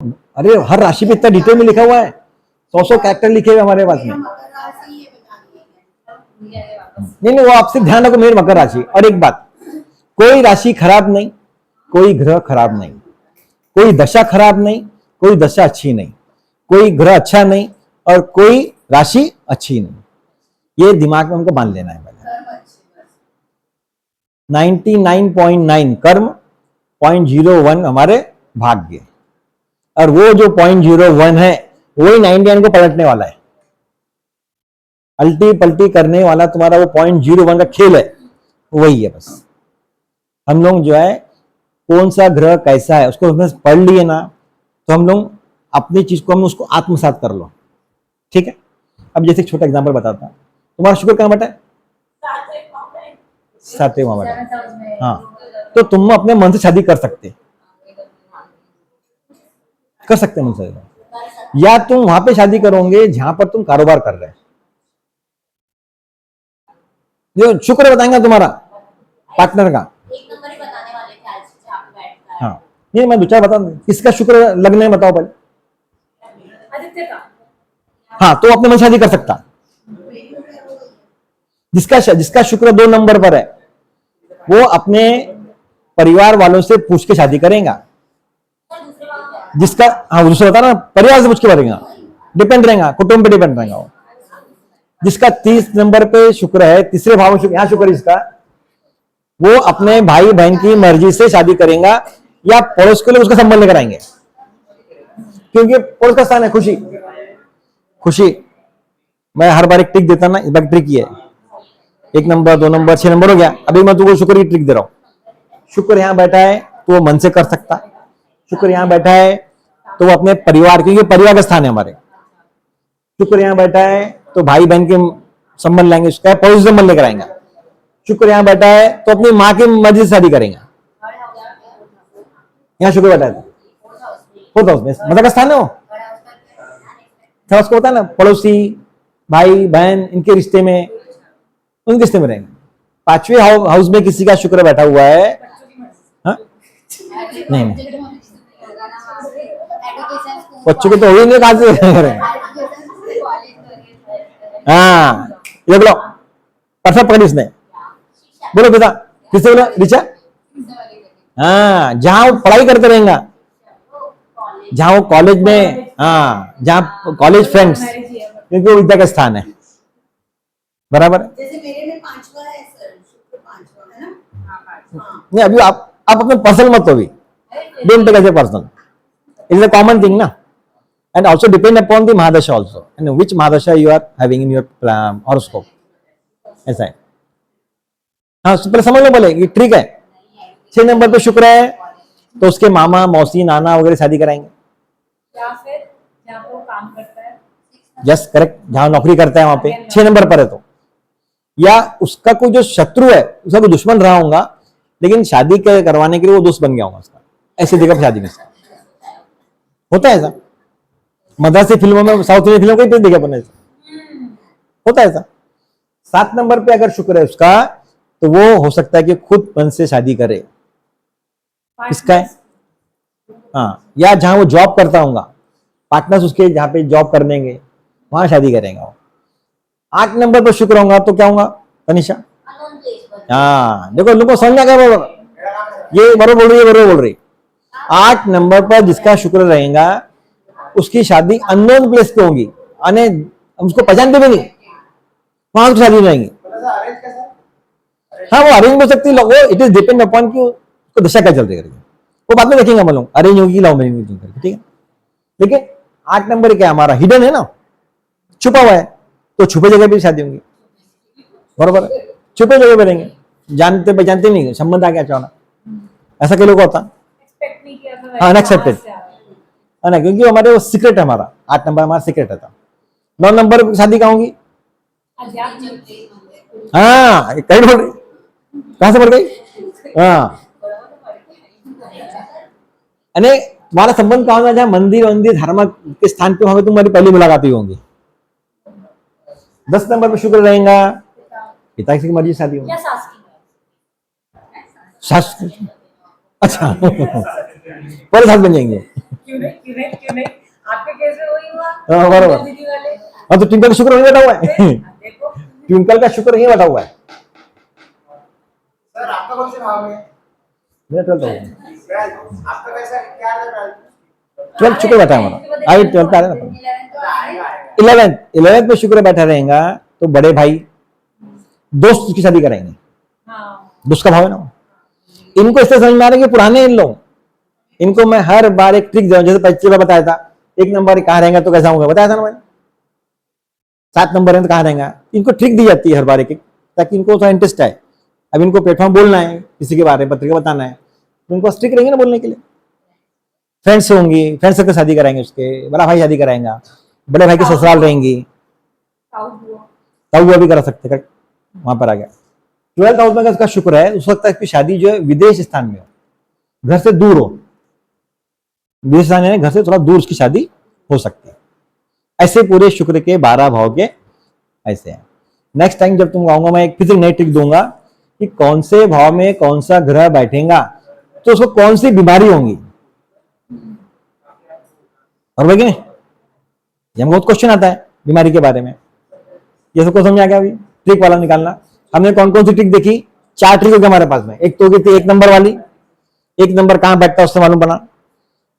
अरे हर राशि पे इतना डिटेल में लिखा हुआ है, 100 कैरेक्टर लिखे हुए हमारे पास में। नहीं नहीं, वो आप सिर्फ ध्यान रखो, मेरी मकर राशि। और एक बात, कोई राशि खराब नहीं, कोई ग्रह खराब नहीं, कोई दशा खराब नहीं, कोई दशा अच्छी नहीं, कोई ग्रह अच्छा नहीं और कोई राशि अच्छी नहीं। ये दिमाग में हमको बांध लेना है। 99.9 कर्म, 0.01 हमारे भाग्य, और वो जो 0.01 है वही 99 को पलटने वाला है। अल्टी पल्टी करने वाला तुम्हारा वो 0.01 का खेल है, वही है बस। हम लोग जो है कौन सा ग्रह कैसा है उसको हमने पढ़ लिए ना, तो हम लोग अपनी चीज को हम उसको आत्मसात कर लो, ठीक है। अब जैसे एक छोटा एग्जांपल बताता हूं, तुम्हारा शुक्र कहां बैठा है? 7वें वहां बैठा है। हाँ, तो तुम अपने मन से शादी कर सकते मन से, या तुम वहां पे शादी करोगे जहां पर तुम कारोबार कर रहे हैं। जो शुक्र बताएंगे तुम्हारा पार्टनर का। एक नंबर ही बताने वाले थे आज जहां पे बैठता है। हाँ, ये मैं 2-4 बता दूं, किसका शुक्र लगने है बताओ पहले। आदित्य का। हाँ, तो अपने मन शादी कर सकता। जिसका शुक्र 2 नंबर पर है वो अपने परिवार वालों से पूछ के शादी करेगा। जिसका, हाँ दूसरा बता ना, परिवार से पूछ के करेगा, डिपेंड रहेगा, कुटुंब पे डिपेंड रहेगा वो। जिसका 30 नंबर पे शुक्र है, तीसरे भाव में शुक्र, यहां शुक्र इसका, वो अपने भाई बहन की मर्जी से शादी करेगा या पड़ोस के लिए उसका संबंध लेकर आएंगे, क्योंकि पड़ोस का स्थान है खुशी। खुशी मैं हर बार एक ट्रिक देता ना, इस बार ट्रिक ये है, 1 नंबर 2 नंबर 6 नंबर हो गया। अभी मैं तुमको शुक्र की ट्रिक दे रहा हूं। शुक्र यहां बैठा है तो वो मन से कर सकता, शुक्र यहां बैठा है तो वो अपने परिवार, क्योंकि परिवार का स्थान है हमारे, शुक्र यहां बैठा है तो भाई बहन के संबंध लेंगे, उसका पड़ोस से संबंध लेकर आएंगे। शुक्र यहां बैठा है तो अपनी माँ की मर्जी से शादी करेंगे। यहां शुक्र बैठा है फोर्थ हाउस में, मदर का स्थान है वो, उसको होता है ना पड़ोसी भाई बहन, इनके रिश्ते में, उनके रिश्ते में रहेंगे। 5वें हाउस में किसी का शुक्र बैठा हुआ है, हाँ? नहीं बच्चों के तो हो ही नहीं, कहां से हाँ, ये बोलो परफेक्ट पकड़ी इसने। बोलो बेटा, किससे बोला? रिचा। हाँ, जहां वो पढ़ाई करते रहेगा, जहां वो कॉलेज में, हाँ जहां कॉलेज फ्रेंड्स, क्योंकि वो विद्या का स्थान है, बराबर। जैसे मेरे में 5वां है सर, शुक्र 5वां है ना। नहीं, अभी आप अपने पर्सनल मत हो, अभी don't take as a personal, it is a common thing ना, and also depend upon the Mahadasha also, and which Mahadasha you are having in your horoscope, ऐसा है। हाँ, पहले समझ लो, बोले ये ट्रिक है। 6 नंबर पे शुक्र है तो उसके मामा मौसी नाना वगैरह शादी कराएंगे, या फिर जहाँ वो काम करता है, यस करेक्ट, जहां नौकरी करता है वहां पे 6 नंबर पर है तो, या उसका कोई जो शत्रु है, उसका कोई दुश्मन रहा होगा, लेकिन शादी करवाने के लिए वो दोस्त बन गया होगा उसका, ऐसे जगह पर शादी में होता है ऐसा। मद्रासी फिल्मों में, साउथ इंडियन फिल्मों को देखा अपन, होता है ऐसा। 7 नंबर पे अगर शुक्र है उसका, तो वो हो सकता है कि खुद मन से शादी करे। किसका है? हाँ, या जहां वो जॉब करता होगा, पार्टनर्स उसके जहां पे जॉब करने वहां शादी करेंगे वो। 8 नंबर पर शुक्र होगा तो क्या होगा तनिषा? हाँ देखो, लोगों को समझा क्या, ये बरोबर बोल रही है, बोल रही। 8 नंबर पर जिसका शुक्र रहेगा उसकी शादी अननोन प्लेस पे होगी, अने उसको पहचानते भी नहीं, वहां उसकी शादी रहेंगी। हाँ, वो अरेंज हो सकती है, वो इट इज डिपेंड अपॉन कि उसको दशा क्या चल रही है, वो बाद में देखेंगे हम लोग, अरेंज होगी लव मैरिज होगी, ठीक है। लेकिन 8 नंबर क्या हमारा हिडन है ना, छुपा हुआ है, तो छुपे जगह पे शादी होंगी, बरोबर, छुपे जगह पे रहेंगे, जानते पहचानते नहीं, संबंध आ गया अचानक, ऐसा कई लोग होता। हाँ, अनएक्सेप्टेड है ना, क्योंकि हमारे वो सीक्रेट है हमारा, 8 नंबर हमारा सीक्रेट है। 9 नंबर पर शादी कहाँ होगी? हाँ, कहीं बोल रही, कहां से बढ़ गई? हाँ, अरे तुम्हारा संबंध कहाँ होगा? जहां मंदिर मंदिर धार्मिक के स्थान पे, वहां तुम्हारी पहली मुलाकात ही होंगी। 10 नंबर पे शुक्र रहेगा, पिता की मर्जी शादी होगी, सास, अच्छा पहले सास बन जाएंगे। हाँ, बरोबर। हाँ, तो ट्विंकल का शुक्र वहीं बैठा हुआ है। ट्विंकल का शुक्र यहीं बैठा हुआ है। सर आपका कौन से भाव में है? मेरा 12th हो गया। आपका कैसा क्या लग रहा है? 12th शुक्र बैठा है हमारा, आगे 12th आ रहा है ना। 11th में शुक्र बैठा रहेगा तो बड़े भाई दोस्त की शादी करेंगे। दोस्त का भाव है ना। इनको इससे समझ में आ रहा है कि पुराने इन लोग, इनको मैं हर बार एक ट्रिक दूं, जैसे पिछली बार बताया था, 1 नंबर कहाँ रहेगा तो कैसा होगा, बताया था ना मैंने। 7 नंबर है तो कहाँ रहेगा, इनको ट्रिक दी जाती है हर बार एक, ताकि इनको थोड़ा इंटरेस्ट आए। अब इनको प्लेटफॉर्म बोलना है, किसी के बारे में पत्रिका बताना है, तो इनको स्ट्रिक रहेंगे ना बोलने के लिए। फ्रेंड्स होंगी, फ्रेंड्स से शादी कराएंगे, उसके बड़ा भाई शादी कराएंगा, बड़े भाई की ससुराल रहेंगी, ताऊ भी करा सकते हैं, वहां पर आ गया। 12th हाउस में उसका शुक्र है, उस वक्त तक की शादी जो है विदेश स्थान में हो, घर से दूर हो, विदेश स्थान यानी घर से थोड़ा दूर उसकी शादी हो सकती है। ऐसे पूरे शुक्र के 12 भाव के ऐसे हैं। नेक्स्ट टाइम जब तुम आऊंगा मैं एक फिर नई ट्रिक दूंगा कि कौन से भाव में कौन सा ग्रह बैठेगा तो उसको कौन सी बीमारी होंगी, और वही नहीं, ये बहुत क्वेश्चन आता है बीमारी के बारे में, ये सबको समझ आ गया। अभी ट्रिक वाला निकालना, हमने कौन कौन सी ट्रिक देखी, 4 ट्रिक होगी हमारे पास में। एक तो होगी थी 1 नंबर वाली, 1 नंबर कहां बैठता है उससे मालूम बना।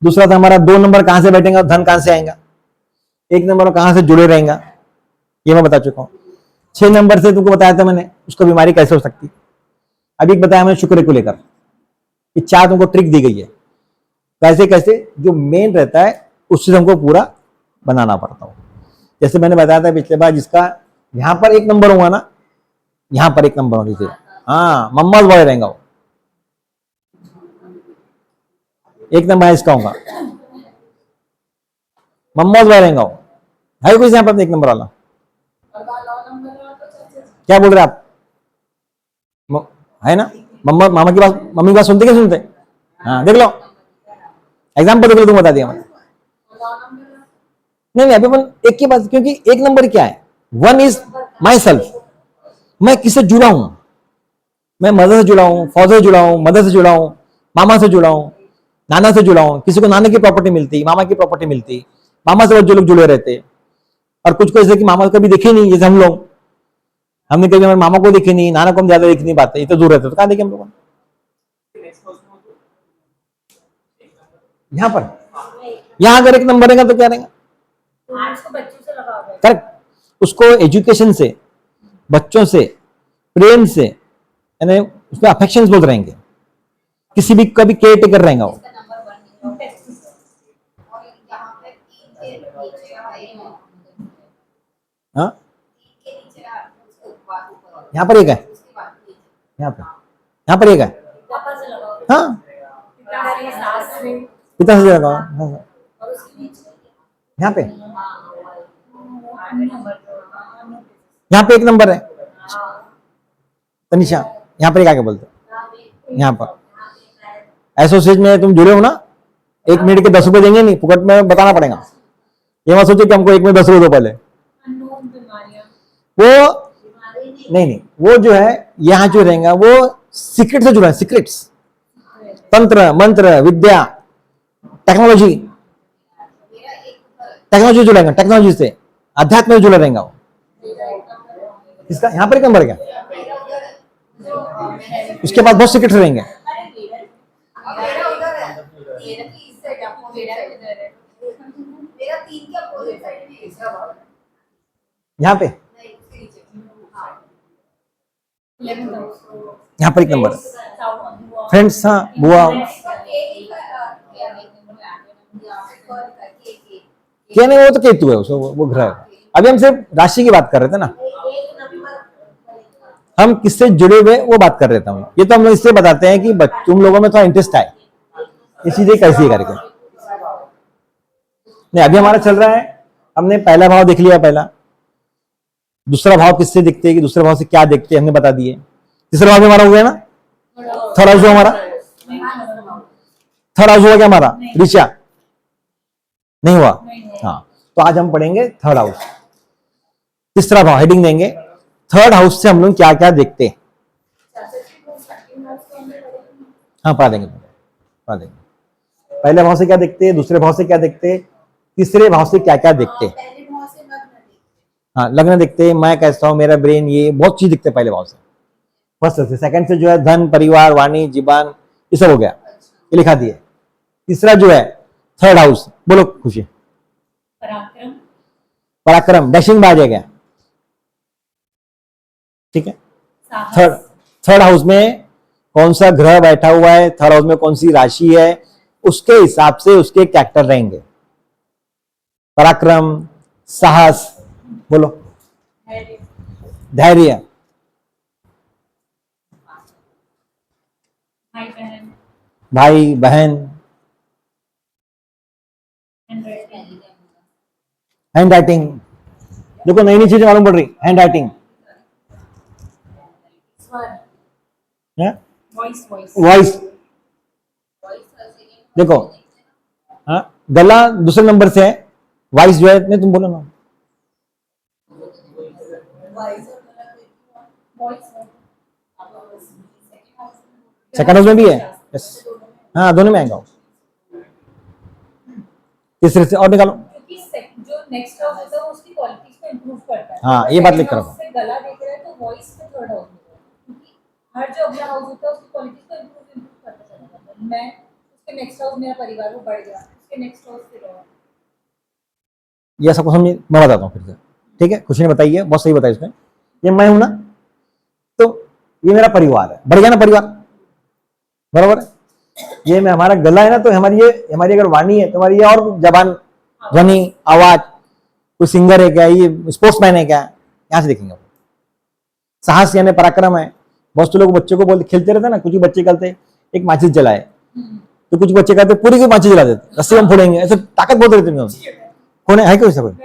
दूसरा था हमारा 2 नंबर कहां से बैठेगा, धन कहां से आएगा। 1 नंबर कहां से जुड़े रहेगा, ये मैं बता चुका हूं। 6 नंबर से तुमको बताया था मैंने उसको बीमारी कैसे हो सकती। अभी बताया मैंने शुक्र को लेकर कि 4 तुमको ट्रिक दी गई है, कैसे कैसे जो मेन रहता है उससे हमको पूरा बनाना पड़ता हो। जैसे मैंने बताया था पिछले बार, जिसका यहां पर 1 नंबर होगा ना, यहां पर 1 नंबर होगी, हाँ मम्मा बॉय रहेगा वो, 1 नंबर इसका होगा, मम्मा बॉय रहेगा वो है। कुछ यहां पर 1 नंबर वाला क्या बोल रहे आप, है ना। मम्मा मामा की बात, मम्मी की बात सुनते क्या सुनते, हाँ देख लो एग्जाम्पल देख लो, तुम बता दिया मैंने। नहीं अभी अपन एक की बात, क्योंकि 1 नंबर क्या है, 1 इज माई सेल्फ, मैं किससे जुड़ा हूं, मैं मदर से जुड़ा हूं, फादर से जुड़ा हूं, मदर से जुड़ा हूं, मामा से जुड़ा हूं, नाना से जुड़ा हूं। किसी को नाना की प्रॉपर्टी मिलती, मामा की प्रॉपर्टी मिलती, मामा से जो लोग जुड़े रहते, और कुछ को ऐसे कि मामा कभी देखे नहीं, जैसे हम लोग, हमने कभी हमारे मामा को देखे नहीं, नाना को हम ज्यादा देख नहीं पाते, इतने दूर रहते तो कहां देखे हम लोग। यहां पर, यहां अगर 1 नंबर रहेगा तो क्या रहेगा, करेक्ट, उसको एजुकेशन से, बच्चों से, प्रेम से, यानी उसमें अफेक्शन बहुत रहेंगे, किसी भी कभी केयर टेकर रहेगा वो। हाँ यहाँ पर एक है, यहाँ पर एक है, हाँ पिता से लगा, हाँ, यहाँ पे 1 नंबर है तनिषा, यहाँ पर एक आके बोलते, यहाँ पर एसोसिएट में तुम जुड़े हो ना, 1 मिनट के 10 रुपए देंगे नहीं, फुकट में बताना पड़ेगा। ये मत सोचो कि हमको 1 मिनट 10 रुपए दो पहले, वो नहीं, वो जो है यहाँ जो रहेगा वो सीक्रेट से जुड़ा है, सीक्रेट्स, तंत्र मंत्र विद्या, टेक्नोलॉजी, टेक्नोलॉजी जुड़ेगा, टेक्नोलॉजी से अध्यात्म में जुड़ा रहेगा वो। इसका यहाँ पर 1 नंबर क्या, उसके बाद बहुत सीक्रेट रहेंगे। यहाँ पे, यहाँ पर 1 नंबर फ्रेंड्स, हाँ बुआ, क्या नहीं, वो तो केतु है, वो ग्रह है। अभी हम सिर्फ राशि की बात कर रहे थे ना, हम किससे जुड़े हुए वो बात कर रहे थे हम लोग। ये तो हम लोग इससे बताते हैं कि तुम लोगों में थोड़ा इंटरेस्ट आए, ये चीजें कैसी करके। नहीं अभी हमारा चल रहा है, हमने पहला भाव देख लिया, पहला, दूसरा भाव किससे दिखते हैं कि दूसरे भाव से क्या देखते हैं हमने बता दिए। तीसरा भाव हमारा हो गया ना, थर्ड हाउस हमारा, थर्ड हाउस हुआ क्या हमारा, ऋचा नहीं हुआ, हाँ तो आज हम पढ़ेंगे थर्ड हाउस, तीसरा भाव हेडिंग देंगे, थर्ड हाउस से हम लोग क्या क्या देखते हैं। हाँ पढ़ा देंगे, पढ़ा देंगे। पहले भाव से क्या देखते हैं, दूसरे भाव से क्या देखते हैं, तीसरे भाव से क्या क्या देखते हैं? पहले भाव से लग्न देखते हाँ, लग्न देखते हैं, मैं कैसा हूँ, मेरा ब्रेन, ये बहुत चीज दिखते हैं पहले भाव से। फर्स्ट से सेकंड से जो है धन, परिवार, वाणी, जीवन, ये सब हो गया, ये लिखा दिए। तीसरा जो है थर्ड हाउस, बोलो खुशी। पराक्रम, पराक्रम, डैशिंग बाज है क्या? ठीक है। साहस, थर्ड थर्ड हाउस में कौन सा ग्रह बैठा हुआ है, थर्ड हाउस में कौन सी राशि है, उसके हिसाब से उसके कैरेक्टर रहेंगे। पराक्रम, साहस, बोलो, धैर्य, धैर्य, भाई बहन, भाई बहन, हैंडराइटिंग, हैंड राइटिंग, देखो नई नई चीजें मालूम पड़ रही, हैंड राइटिंग, स्वर, है वॉइस, वॉइस, वॉइस, देखो, हाँ गला दूसरे नंबर से है, वॉइस जो है, नहीं तुम बोलो ना, वॉइस, सेकंड हाउस में भी है, यस, हाँ दोनों में आएगा। तीसरे से और निकालो, क्योंकि जो नेक्स्ट हाउस होता है वो उसकी क्वालिटीज को इम्प्रूव करता है। हाँ, तो ये बात second लिख कर house रखो। से गला देख रहा है तो वॉइस में थर्ड हाउस में क्योंकि हर जो अगला हाउस होता है उसकी क्वालिटीज को इम्प्रूव करता चला जाता है। मैं उसके नेक्स्ट हाउस, मेरा परिवार वो बढ़ गया, उसके नेक्स्ट हाउस पे रहा। ये सबको समझ, मैं बताता हूँ फिर से, ठीक है? खुशी ने बताई है, बहुत सही बताया इसमें। ये मैं हूं ना, तो ये मेरा परिवार है, बढ़ गया ना परिवार, बराबर है। ये मैं, हमारा गला है ना, तो हमारी अगर वाणी है तो हमारी ये और जबान, ध्वनि, आवाज, कोई सिंगर है क्या, ये स्पोर्ट्समैन है क्या, यहां से देखेंगे। साहस यानी पराक्रम है। बहुत से लोग बच्चों को बोलते, खेलते रहते ना, कुछ बच्चे कहते एक माचिस जलाए, तो कुछ बच्चे कहते पूरी की माचिस जला देते, रस्सी हम फोड़ेंगे, ऐसे ताकत बहुत रहती है। कौन है कोई सब?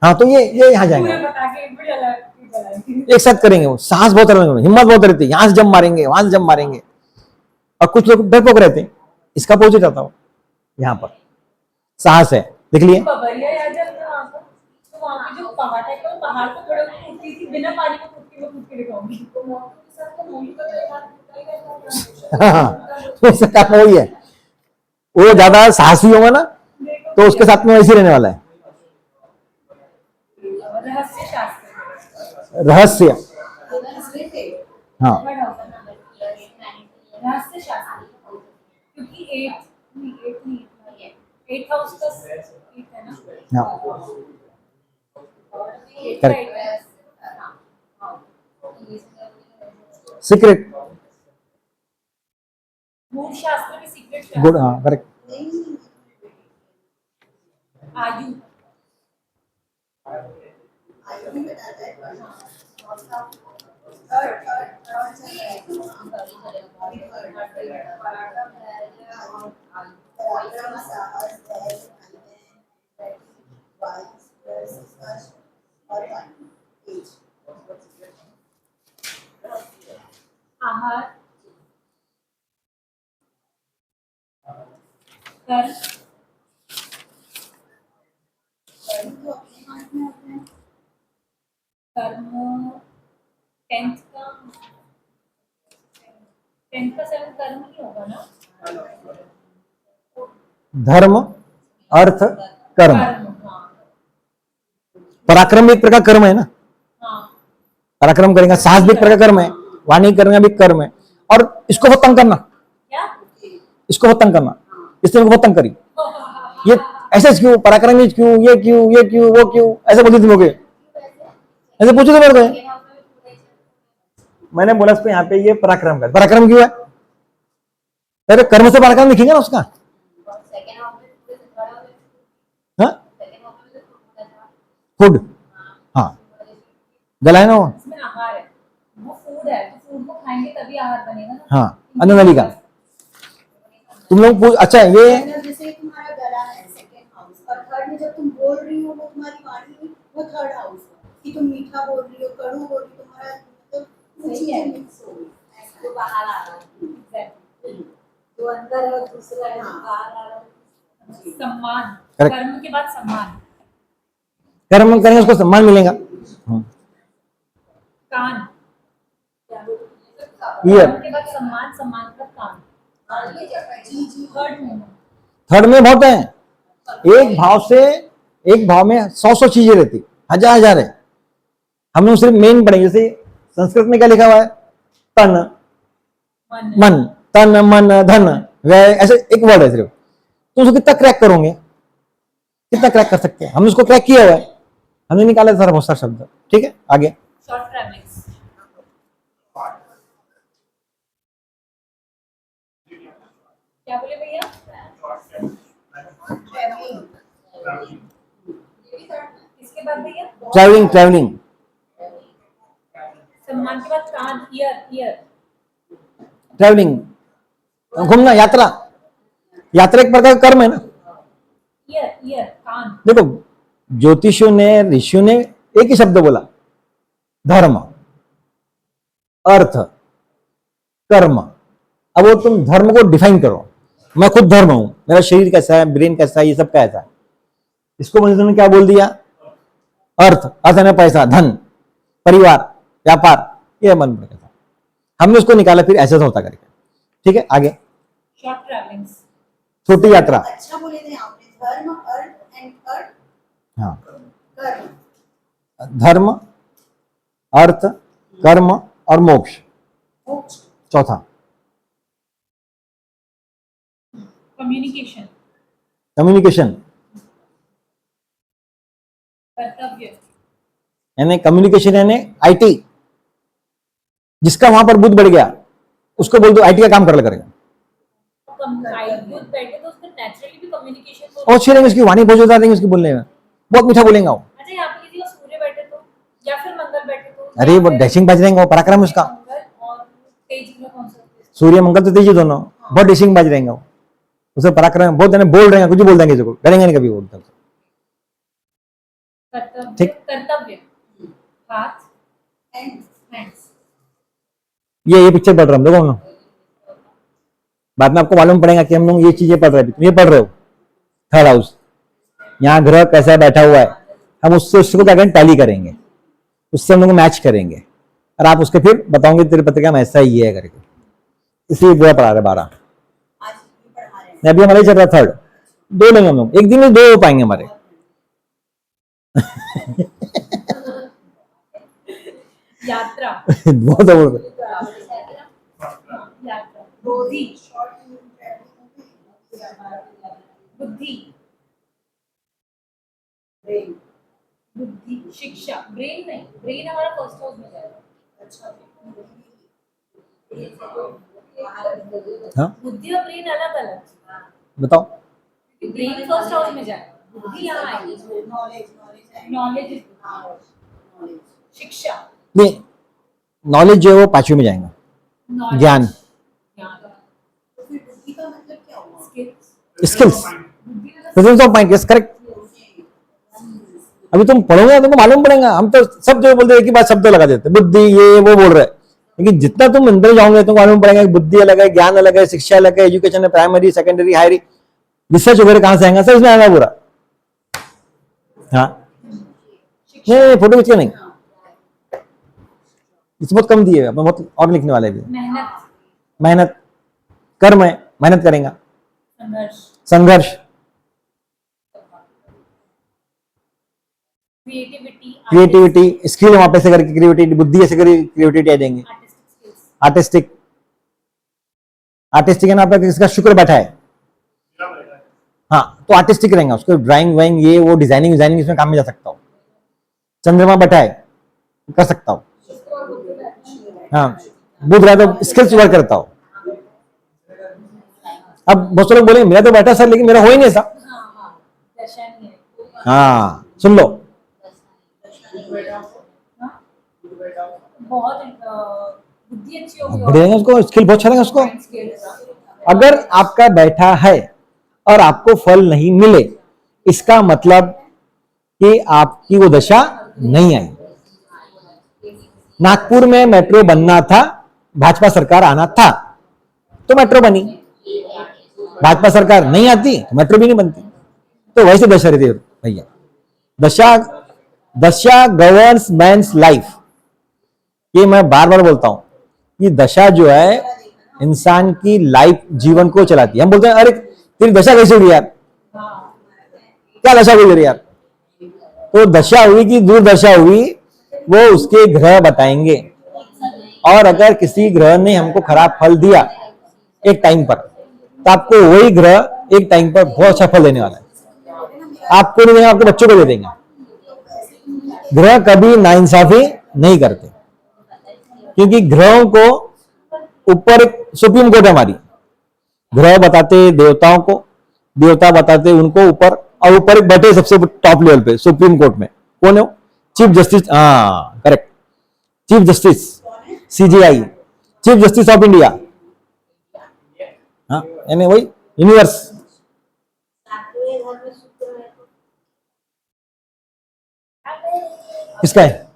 हाँ, तो ये यहाँ जाएंगे, पूरे पटाखे भी जलाएंगे। एक साथ करेंगे, वो साहस बहुत रहती, हिम्मत बहुत रहती है, यहाँ से जम मारेंगे, वहां से जम मारेंगे। और कुछ लोग डरपोक रहते हैं, इसका अपोजिट आता हो, यहाँ पर साहस है, देख लिए। बबरिया याद है अपना वहाँ पर, तो वहाँ पे जो पहाड़ टाइप का, पहाड़ को थोड़ा कूदती थी, बिना पानी को कूदती, मैं कूद के दिखाऊंगी। तो मौत के साथ तो मूवी का तो याद हाँ, उसका काम वही है, वो ज्यादा साहसी होगा ना, तो उसके साथ में वैसे रहने वाला है। रहस्य शास्त्र, रहस्य, हाँ, रहस्य शास्त्र, क्योंकि एट हाउस का एट है ना, हाँ, एट Correct. का एट है। सीक्रेट, मूल शास्त्र में सीक्रेट गुड, हाँ करेक्ट, आयु, आहार, कर्म, कर्म, टेंथ का सेवन कर्म ही होगा ना, धर्म, अर्थ, कर्म। कर्म, हाँ पराक्रम भी एक प्रकार कर्म है ना, हाँ, पराक्रम करेंगे, साहस भी एक प्रकार कर्म है, वाणी करना भी कर्म है। और इसको बहुत तंग करना, क्या इसको बहुत तंग करना, इसने मेरे को बहुत तंग करी, ये ऐसे क्यों, पराक्रमी क्यों, ये क्यों, ये क्यों, वो क्यों, ऐसे बोलती थी मुझे, ऐसे पूछे थे मेरे को। मैंने बोला इसको यहाँ पे ये पराक्रम का, पराक्रम क्यों है? अरे कर्म से पराक्रम दिखेगा ना उसका, हाँ, फूड, हाँ, गला है ना वो, इसमें आहार है, वो फूड है, तो फूड को खाएंगे तभी आहार बनेगा ना। हाँ, अन्न नलिका। तुम लोग पूछ, अच्छा ये जैसे तुम्हारा गला है सेकंड हाउस, और थर्ड में जब तुम बोल रही हो वो तुम्हारी वाणी, वो थर्ड हाउस है कि तुम मीठा बोल रही हो, कड़ू बोल रही हो, तुम्हारा मतलब ऊंची है, मिक्स हो रही है, जो बाहर आ रहा है, जो अंदर है दूसरा है, बाहर आ रहा है। सम्मान, Correct. कर्म के बाद सम्मान, कर्म करेंगे उसको सम्मान मिलेगा। कान, ईयर, कर्म के बाद सम्मान, सम्मान का कान, थर्ड में थर्ड में बहुत है, एक भाव से, एक भाव में 100 चीजें रहती, हजार है। हम लोग सिर्फ मेन पढ़ेंगे। जैसे संस्कृत में क्या लिखा हुआ है, तन मन, तन मन धन व्यय, ऐसे एक वर्ड है सिर्फ। तो उसको कितना क्रैक करोगे, कितना क्रैक कर सकते हैं? हमने उसको क्रैक किया हुआ है, हमने निकाला सारा बहुत सारा शब्द। ठीक है, आगे। शॉर्ट ट्रैवलिंग्स, क्या बोले भैया? इसके बाद भैया ट्रैवलिंग, ट्रैवलिंग, सम्मान के बाद कान, ईयर, ट्रैवलिंग, घूमना, यात्रा। यात्रा एक प्रकार का कर्म है ना। ईयर, कान। देखो, ज्योतिषियों ने, ऋषियों ने एक ही शब्द बोला, धर्म, अर्थ, कर्म। अब वो तुम धर्म को डिफाइन करो। मैं खुद धर्म हूं, मेरा शरीर कैसा है, ब्रेन कैसा है, ये सब कैसा है। इसको मुझे तुमने क्या बोल दिया, अर्थ, अर्थ है पैसा, धन, परिवार, व्यापार, ये मन में कैसा। हमने उसको निकाला फिर ऐसे होता करके। ठीक है, आगे। शॉर्ट ट्रैवलिंग्स, छोटी यात्रा। अच्छा बोले थे आपने, धर्म, अर्थ एंड अर्थ, हाँ, कर्म, धर्म, अर्थ, कर्म और मोक्ष, मोक्ष, चौथा। कम्युनिकेशन, कम्युनिकेशन, कर्तव्य, यानी कम्युनिकेशन यानी आईटी। जिसका वहां पर बुद्ध बढ़ गया उसको बोल दो आईटी का काम कर करेगा। बैठे तो उसको नेचुरली भी कम्युनिकेशन और अच्छी रहेंगे, उसकी वाणी बहुत जोरदार रहेंगी, उसकी बोलने में बहुत मीठा बोलेंगे वो। अच्छा, यहाँ पे किसी को सूर्य बैठे तो, या फिर मंगल बैठे तो, अरे या वो फिर डैशिंग बाज रहेंगे, वो पराक्रम उसका। मंगल और तेज में कौन सा होता है? सूर्य मंगल तो तेजी दोनों, बहुत डैशिंग बाज रहेंगे वो। उसे पराक्रम बहुत जने बोल रहे हैं, कुछ भी बोल देंगे, किसी को डरेंगे नहीं कभी वो। कर्तव्य, ठीक। कर्तव्य, हाथ, एंड हैंड्स। ये पिक्चर पढ़ रहे हम देखो हम लोग। बाद में आपको मालूम पड़ेगा कि हम लोग ये चीजें पढ़ रहे हैं। तुम ये पढ़ रहे हो थर्ड हाउस, यहाँ ग्रह कैसा बैठा हुआ है, हम उससे उसको क्या करेंगे, टैली करेंगे, उससे हम लोग मैच करेंगे और आप उसके फिर बताओगे तेरे पत्रिका में ऐसा ही है करके। इसलिए बुरा पढ़ा रहे 12। आज ये पढ़ा रहे हैं। अभी हमारे चल रहा थर्ड। 2 लेंगे हम लोग, एक दिन में 2 हो पाएंगे हमारे। यात्रा, बहुत जबरदस्त। यात्रा, बुद्धि, बुद्धि, बुद्धि, शिक्षा, ब्रेन नहीं, ब्रेन हमारा फर्स्ट हाउस में जाएगा। हाँ बुद्धि और ब्रेन अलग अलग, बताओ। ब्रेन फर्स्ट हाउस में जाएगा, बुद्धि यहाँ आएगी, नॉलेज, शिक्षा, नहीं, नॉलेज जो है वो 5वीं में जाएगा, knowledge, ज्ञान, ज्ञान, तो फिर बुद्धि का मतलब क्या हुआ? skills, स्किल्स, बुद्धि मतलब presence of mind. Yes, correct. अभी तुम पढ़ोगे तुमको मालूम पड़ेगा। हम तो सब जो बोलते हैं एक ही बात शब्द लगा देते हैं, बुद्धि ये वो बोल रहे हैं, लेकिन जितना तुम अंदर जाओगे तुमको मालूम पड़ेगा कि बुद्धि अलग है, ज्ञान अलग है, शिक्षा अलग है, एजुकेशन है, प्राइमरी, सेकेंडरी, हायर, रिसर्च वगैरह कहां से आएगा, सब इसमें आएगा पूरा। हाँ, नहीं फोटो खींच के नहीं, इसमें बहुत कम दिए हैं, बहुत और लिखने वाले भी। मेहनत, मेहनत, कर्म है, मेहनत करेंगे, संघर्ष, संघर्ष, क्रिएटिविटी, क्रिएटिविटी, स्किल वहां पे से करके क्रिएटिविटी, बुद्धि ऐसे करके क्रिएटिविटी आ जाएंगे। आर्टिस्टिक स्किल्स, आर्टिस्टिक, आर्टिस्टिक है ना आपका, किसका शुक्र बैठा है। हाँ, तो आर्टिस्टिक रहेगा, उसको ड्राइंग वाइंग ये वो डिजाइनिंग डिजाइनिंग इसमें काम में जा सकता हो। चंद्रमा बैठा है, कर सकता हो। हाँ, बुध रहा तो स्किल्स वर्क करता हो। अब बहुत से लोग बोलेंगे मेरा तो बैठा सर, लेकिन मेरा हो ही नहीं ऐसा। दशा नहीं है, हाँ, सुन लो, बहुत बुद्धि अच्छी होगी, बढ़िया उसको, स्किल बहुत अच्छा रहेगा उसको। स्किल्स, अगर आपका बैठा है और आपको फल नहीं मिले, इसका मतलब कि आपकी वो दशा नहीं आई। नागपुर में मेट्रो बनना था, भाजपा सरकार आना था, तो मेट्रो बनी। भाजपा सरकार नहीं आती तो मेट्रो भी नहीं बनती। तो वैसे दशा रहती है भैया। दशा, दशा गवर्न्स मैन्स लाइफ। ये मैं बार बार बोलता हूं कि दशा जो है इंसान की लाइफ, जीवन को चलाती है। हम बोलते हैं अरे तेरी दशा कैसे हुई यार, क्या दशा हुई मेरी यार? तो दशा हुई कि दुर्दशा हुई, वो उसके ग्रह बताएंगे। और अगर किसी ग्रह ने हमको खराब फल दिया एक टाइम पर, तो आपको वही ग्रह एक टाइम पर बहुत अच्छा फल देने वाला है। आपको नहीं देंगे, आपके बच्चों को दे देंगे। ग्रह कभी नाइंसाफी नहीं करते, क्योंकि ग्रहों को ऊपर एक सुप्रीम कोर्ट है हमारी। ग्रह बताते देवताओं को, देवता बताते उनको ऊपर, और ऊपर एक बैठे सबसे टॉप लेवल पे सुप्रीम कोर्ट में कौन है? Chief justice. हाँ correct, chief justice, CJI, chief justice of India. हाँ यानी वही यूनिवर्स। सातवें घर में शुक्र है तो किसका है?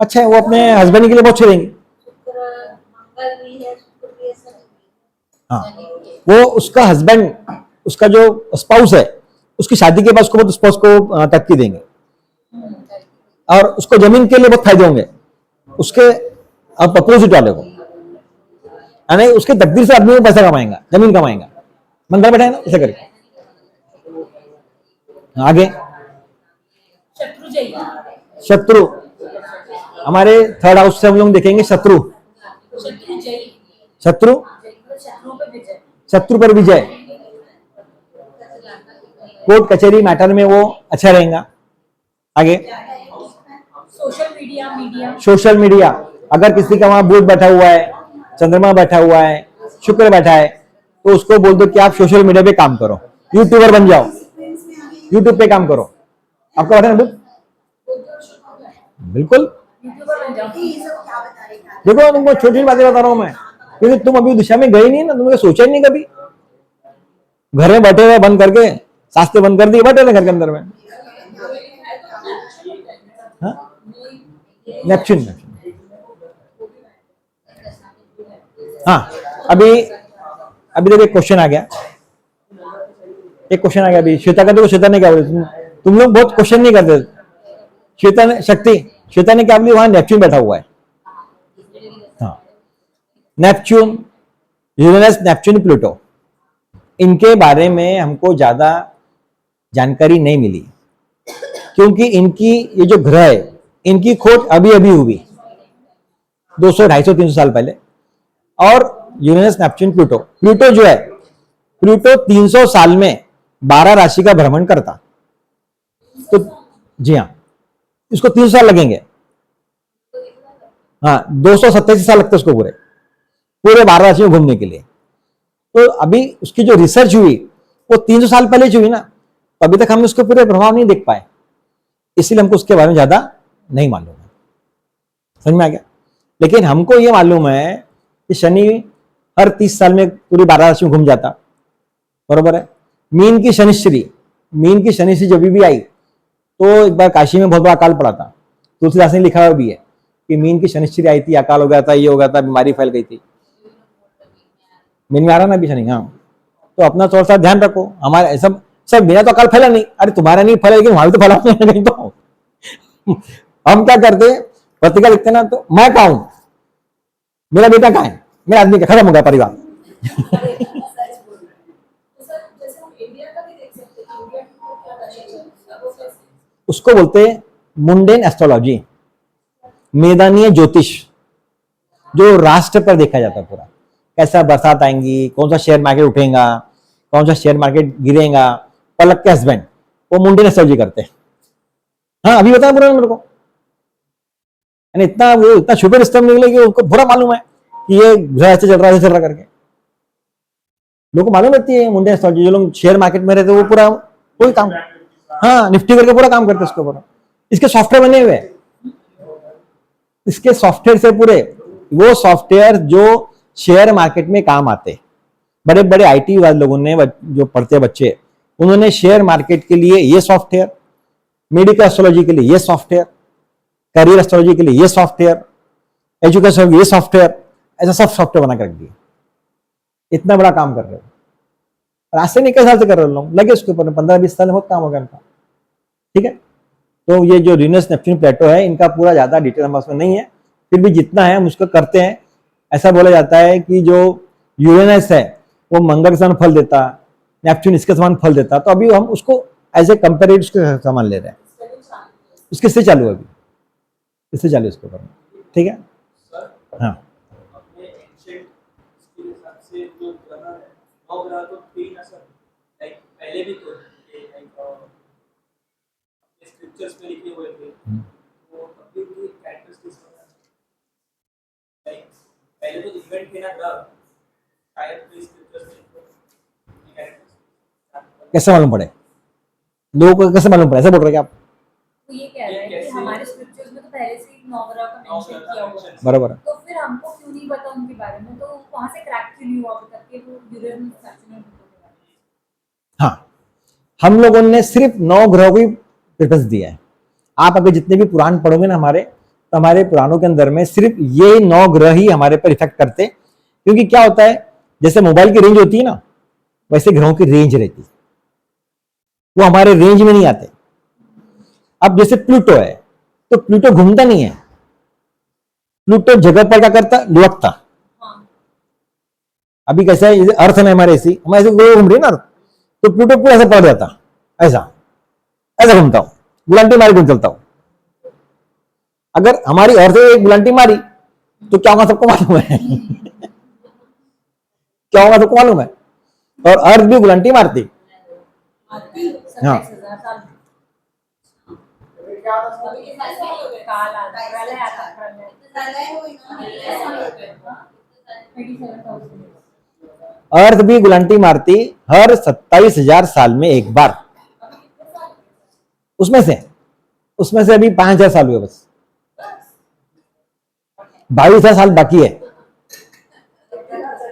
अच्छा है, वो अपने हस्बैंड के लिए बहुत छोड़ेंगे। शुक्र मंगल भी है, शुक्र भी है, शनि भी है। हाँ वो उसका हस्बैंड, उसका जो स्पाउस है, उसकी शादी के बाद उसको बहुत स्पाउस को टक्की देंगे, और उसको जमीन के लिए बहुत फायदे होंगे उसके अपोजिट वाले को। यानी उसके तकदीर से आदमी को पैसा कमाएगा, जमीन कमाएगा। मंगल बैठा है ना, ऐसा करके। आगे शत्रु जयी। शत्रु, हमारे थर्ड हाउस से हम लोग देखेंगे शत्रु। शत्रु जयी, शत्रु, शत्रुओं पे विजय। शत्रु पर विजय। कोर्ट कचहरी मैटर में वो अच्छा रहेगा। आगे social media, media. Social media, अगर किसी का वहां बुध बैठा हुआ है, चंद्रमा बैठा हुआ है, शुक्र बैठा है, तो उसको बोल दो कि आप सोशल मीडिया पे काम करो, यूट्यूबर बन जाओ, यूट्यूब पे काम करो। आपका बैठा है ना बुध? बिल्कुल। यूट्यूबर बन जाओ। ये सब क्या बता रहे हैं? देखो तुमको छोटी छोटी बातें बता रहा हूं मैं, क्योंकि तुम अभी दिशा में गए नहीं ना, तुमने सोचा ही नहीं कभी। घर में बैठे हुए बंद करके, शास्त्र बंद कर दिए, बैठे थे घर के अंदर में। नेपच्यून। हाँ अभी अभी देखो एक क्वेश्चन आ गया, एक क्वेश्चन आ गया अभी। श्वेता का, देखो श्वेता ने क्या बोला, तुम लोग बहुत क्वेश्चन नहीं करते। श्वेता ने, शक्ति, श्वेता ने क्या बोली? वहां नेपच्यून बैठा हुआ है। हाँ नेपच्यून, यूरेनस, नेपच्यून, प्लूटो, इनके बारे में हमको ज्यादा जानकारी नहीं मिली, क्योंकि इनकी ये जो ग्रह है, इनकी खोज अभी अभी हुई 200, 250, 300 साल पहले। और यूरेनस, नेपच्यून, प्लूटो, प्लूटो जो है, प्लूटो 300 साल में 12 राशि का भ्रमण करता। तो जी हाँ, इसको 300 साल लगेंगे। हाँ 287 साल लगते उसको पूरे पूरे 12 राशि में घूमने के लिए। तो अभी उसकी जो रिसर्च हुई वो 300 साल पहले जो हुई ना, तो अभी तक हम उसके पूरे प्रभाव नहीं देख पाए, इसीलिए हमको उसके बारे में ज्यादा नहीं मालूम है। समझ में आ गया? लेकिन हमको ये मालूम है कि शनि हर 30 साल में पूरी 12 राशि में घूम जाता, बरोबर है। मीन की शनिश्री, मीन की शनिश्री जब भी आई, तो एक बार काशी में बहुत बड़ा अकाल पड़ा था। तुलसीदास ने लिखा हुआ भी है कि मीन की शनिश्री आई थी, अकाल हो गया था, ये हो गया था, बीमारी फैल गई थी। मीन में आ रहा ना अभी शनि। हाँ तो अपना थोड़ा सा ध्यान रखो। हमारे सब सब मेरा तो अकाल फैला नहीं, अरे तुम्हारा नहीं फैला, लेकिन वहां भी तो फैला नहीं। तो हम क्या करते, पत्रिका लिखते ना, तो मैं कहा हूं, मेरा बेटा कहाँ है, मेरा आदमी का, खत्म हो गया परिवार। उसको बोलते मुंडेन एस्ट्रोलॉजी, मैदानी ज्योतिष, जो राष्ट्र पर देखा जाता है पूरा, कैसा बरसात आएंगी, कौन सा शेयर मार्केट उठेगा, कौन सा शेयर मार्केट गिरेगा। पलक के हस्बैंड वो मुंडेन एस्ट्रोलॉजी करते हैं। हाँ अभी बताया पूरा मेरे को, यानी इतना वो इतना छुपे रिश्ते में निकले कि उसको पूरा मालूम है कि ये ग्रह ऐसे चल रहा है, ऐसे चल रहा करके। लोगों को मालूम रहती है मुंडेन एस्ट्रोलॉजी। जो लोग शेयर मार्केट में रहते हैं वो पूरा कोई काम, हाँ निफ्टी करके पूरा काम करते हैं उसके ऊपर। इसके सॉफ्टवेयर बने हुए, इसके सॉफ्टवेयर से पूरे, वो सॉफ्टवेयर जो शेयर मार्केट में काम आते। बड़े बड़े आईटी वाले लोगों ने, जो पढ़ते बच्चे, उन्होंने शेयर मार्केट के लिए ये सॉफ्टवेयर, मेडिकल एस्ट्रोलॉजी के लिए ये सॉफ्टवेयर, करियर एस्ट्रोलॉजी के लिए ये सॉफ्टवेयर, एजुकेशन ये सॉफ्टवेयर, ऐसा सब सॉफ्टवेयर बना कर रख दिए। इतना बड़ा काम कर रहे हो, रास्ते नहीं कैसे साल से कर रहे लोग, लगे उसके ऊपर 15-20 साल में बहुत काम हो गया इनका। ठीक है, तो ये जो यूरेनस, नेपच्यून, प्लेटो है, इनका पूरा ज्यादा डिटेल हमारे पास में नहीं है, फिर भी जितना है हम उसको करते हैं। ऐसा बोला जाता है कि जो यूरेनस है वो मंगल के समान फल देता, नेपच्यून इसके समान फल देता, तो अभी हम उसको एज ए कंपेरेटिव उसके समान ले रहे हैं। उसके से चालू है अभी, इससे चालू है इसके ऊपर में, ठीक है। हाँ अपने एंशिएंट के हिसाब से जो ग्रह है, 9 ग्रह तो थे ही ना सर, लाइक पहले भी तो थे, लाइक अपने स्क्रिप्चर्स में लिखे हुए थे, तो तब भी उनकी कैरेक्टरिस्टिक्स लाइक पहले तो इवेंट थे ना ग्रह, शायद तो स्क्रिप्चर्स में लिखे हुए कैरेक्टर्स कैसे मालूम पड़े लोगों को, कैसे मालूम पड़े, ऐसे बोल रहे हैं क्या आप? तो ये कह रहा है कि कैसे? हमारे स्क्रिप्चर्स में तो पहले से ही 9 ग्रह का मेंशन किया हुआ है, बराबर है। तो फिर हमको क्यों नहीं पता उनके बारे में, तो वहाँ से क्रैक क्यों नहीं हुआ अभी तक कि वो यूरेनस सैटर्न के बारे में? हाँ, हम लोगों ने सिर्फ 9 ग्रहों को ही प्रेफरेंस दिया है। आप अगर जितने भी पुराण पढ़ोगे ना हमारे, तो हमारे पुराणों के अंदर में सिर्फ ये 9 ग्रह ही हमारे पर इफेक्ट करते, क्योंकि क्या होता है, जैसे मोबाइल की रेंज होती है ना, वैसे ग्रहों की रेंज रहती है, वो हमारे रेंज में नहीं आते। अब जैसे प्लूटो है, तो प्लूटो घूमता नहीं है, प्लूटो जगह पर क्या करता, लुढ़कता। हाँ, अभी कैसा है, अर्थ में हमारे ऐसी, हम ऐसे गोल घूम रही है ना, तो प्लूटो पूरा ऐसा पड़ जाता, ऐसा ऐसा घूमता हूं, गुलांटी मारी घूम चलता हूं। अगर हमारी अर्थ ने एक गुलांटी मारी तो क्या होगा सबको मालूम है क्या होगा सबको मालूम है, और अर्थ भी गुलांटी मारती। हाँ। 27,000 साल फिर क्या होता सर? अभी ऐसा ही हो गया। काल आता, प्रलय आता, प्रलय। प्रलय हुई ना, ऐसा ही हो गया। 27,000 अर्थ भी गुलांटी मारती हर 27,000 साल में एक बार। उसमें से अभी 5,000 साल हुए बस, 22,000 साल बाकी है,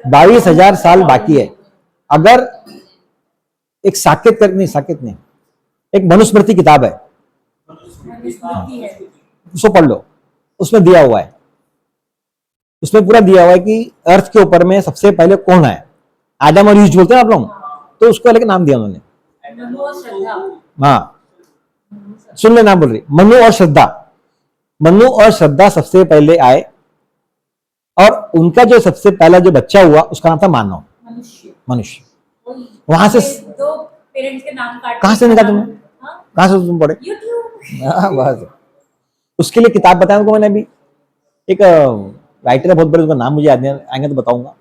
22,000 साल बाकी है। अगर एक साकेत नहीं, एक मनुस्मृति किताब है, स्मृति है। उसको पढ़ लो, उसमें दिया हुआ है, उसमें पूरा दिया हुआ है कि अर्थ के ऊपर में सबसे पहले कौन है। आदम और यूज बोलते हैं आप लोग, तो उसको अलग नाम दिया उन्होंने। मनु और श्रद्धा। हाँ, सुन ले, नाम बोल रही, मनु और श्रद्धा। मनु और श्रद्धा सबसे पहले आए, और उनका जो सबसे पहला जो बच्चा हुआ उसका नाम था मानव, मनुष्य। मनुष्य। वही। वहां से दो पेरेंट्स के नाम काट कहां से निकाला तुमने? कहां से तुम पढ़े? यूट्यूब। हाँ, बस उसके लिए किताब बताया उनको मैंने अभी, एक राइटर है बहुत बड़े, उसका नाम मुझे याद नहीं आएंगे तो बताऊंगा,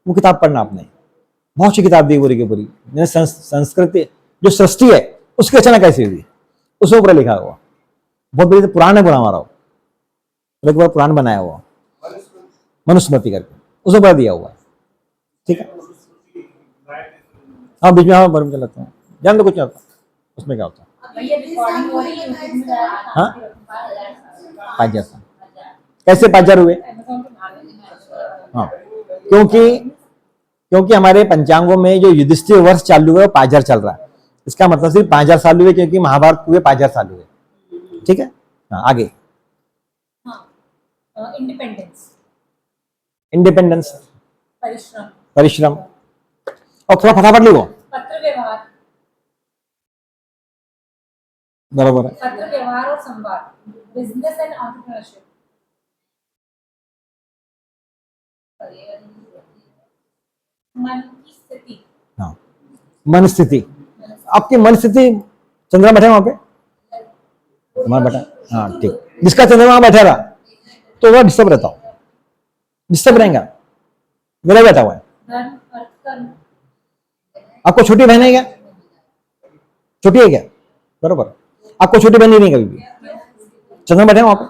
वो किताब पढ़ना आपने, बहुत सी किताब दी पूरी की पूरी। मैंने संस्कृति जो सृष्टि है उसकी रचना कैसी हुई उसके ऊपर लिखा हुआ, बहुत बड़ी पुराण है पूरा हमारा, एक बार पुराण बनाया हुआ मनुस्मृति करके, उसके ऊपर दिया हुआ है, ठीक है। हाँ, बीच में हाँ बर्म चलाता हूँ, जान दो कुछ नहीं होता उसमें, क्या होता है। भैया रिकॉर्डिंग हो रही है यूट्यूब में। हाँ? 5,000 साल कैसे 5,000 हुए? Amazon पे मार देंगे। हाँ, क्योंकि हमारे पंचांगों में जो युधिष्ठिर वर्ष चालू है वो 5,000 चल रहा है, इसका मतलब सिर्फ 5,000 साल हुए, क्योंकि महाभारत हुए 5,000 साल हुए, ठीक है। हाँ, आगे हाँ, इंडिपेंडेंस, इंडिपेंडेंस, परिश्रम, परिश्रम, और थोड़ा फटाफट लिखो, पत्र व्यवहार, बराबर है। पत्र व्यवहार और संवाद, बिजनेस एंड एंटरप्रेन्योरशिप, मन की स्थिति, हाँ, मन स्थिति, आपकी मन स्थिति, चंद्रमा बैठा है वहां पे, तुम्हारा बैठा, हाँ ठीक, जिसका चंद्रमा बैठा रहा तो वह डिस्टर्ब रहता हूँ, डिस्टर्ब रहेगा, मेरा बैठा हुआ है। धर्म, अर्थ, कर्म, आपको छोटी बहन है क्या? छोटी है क्या? बरोबर, आपको छोटी बहन नहीं कभी भी, चंद्रमा बैठे वहां पे,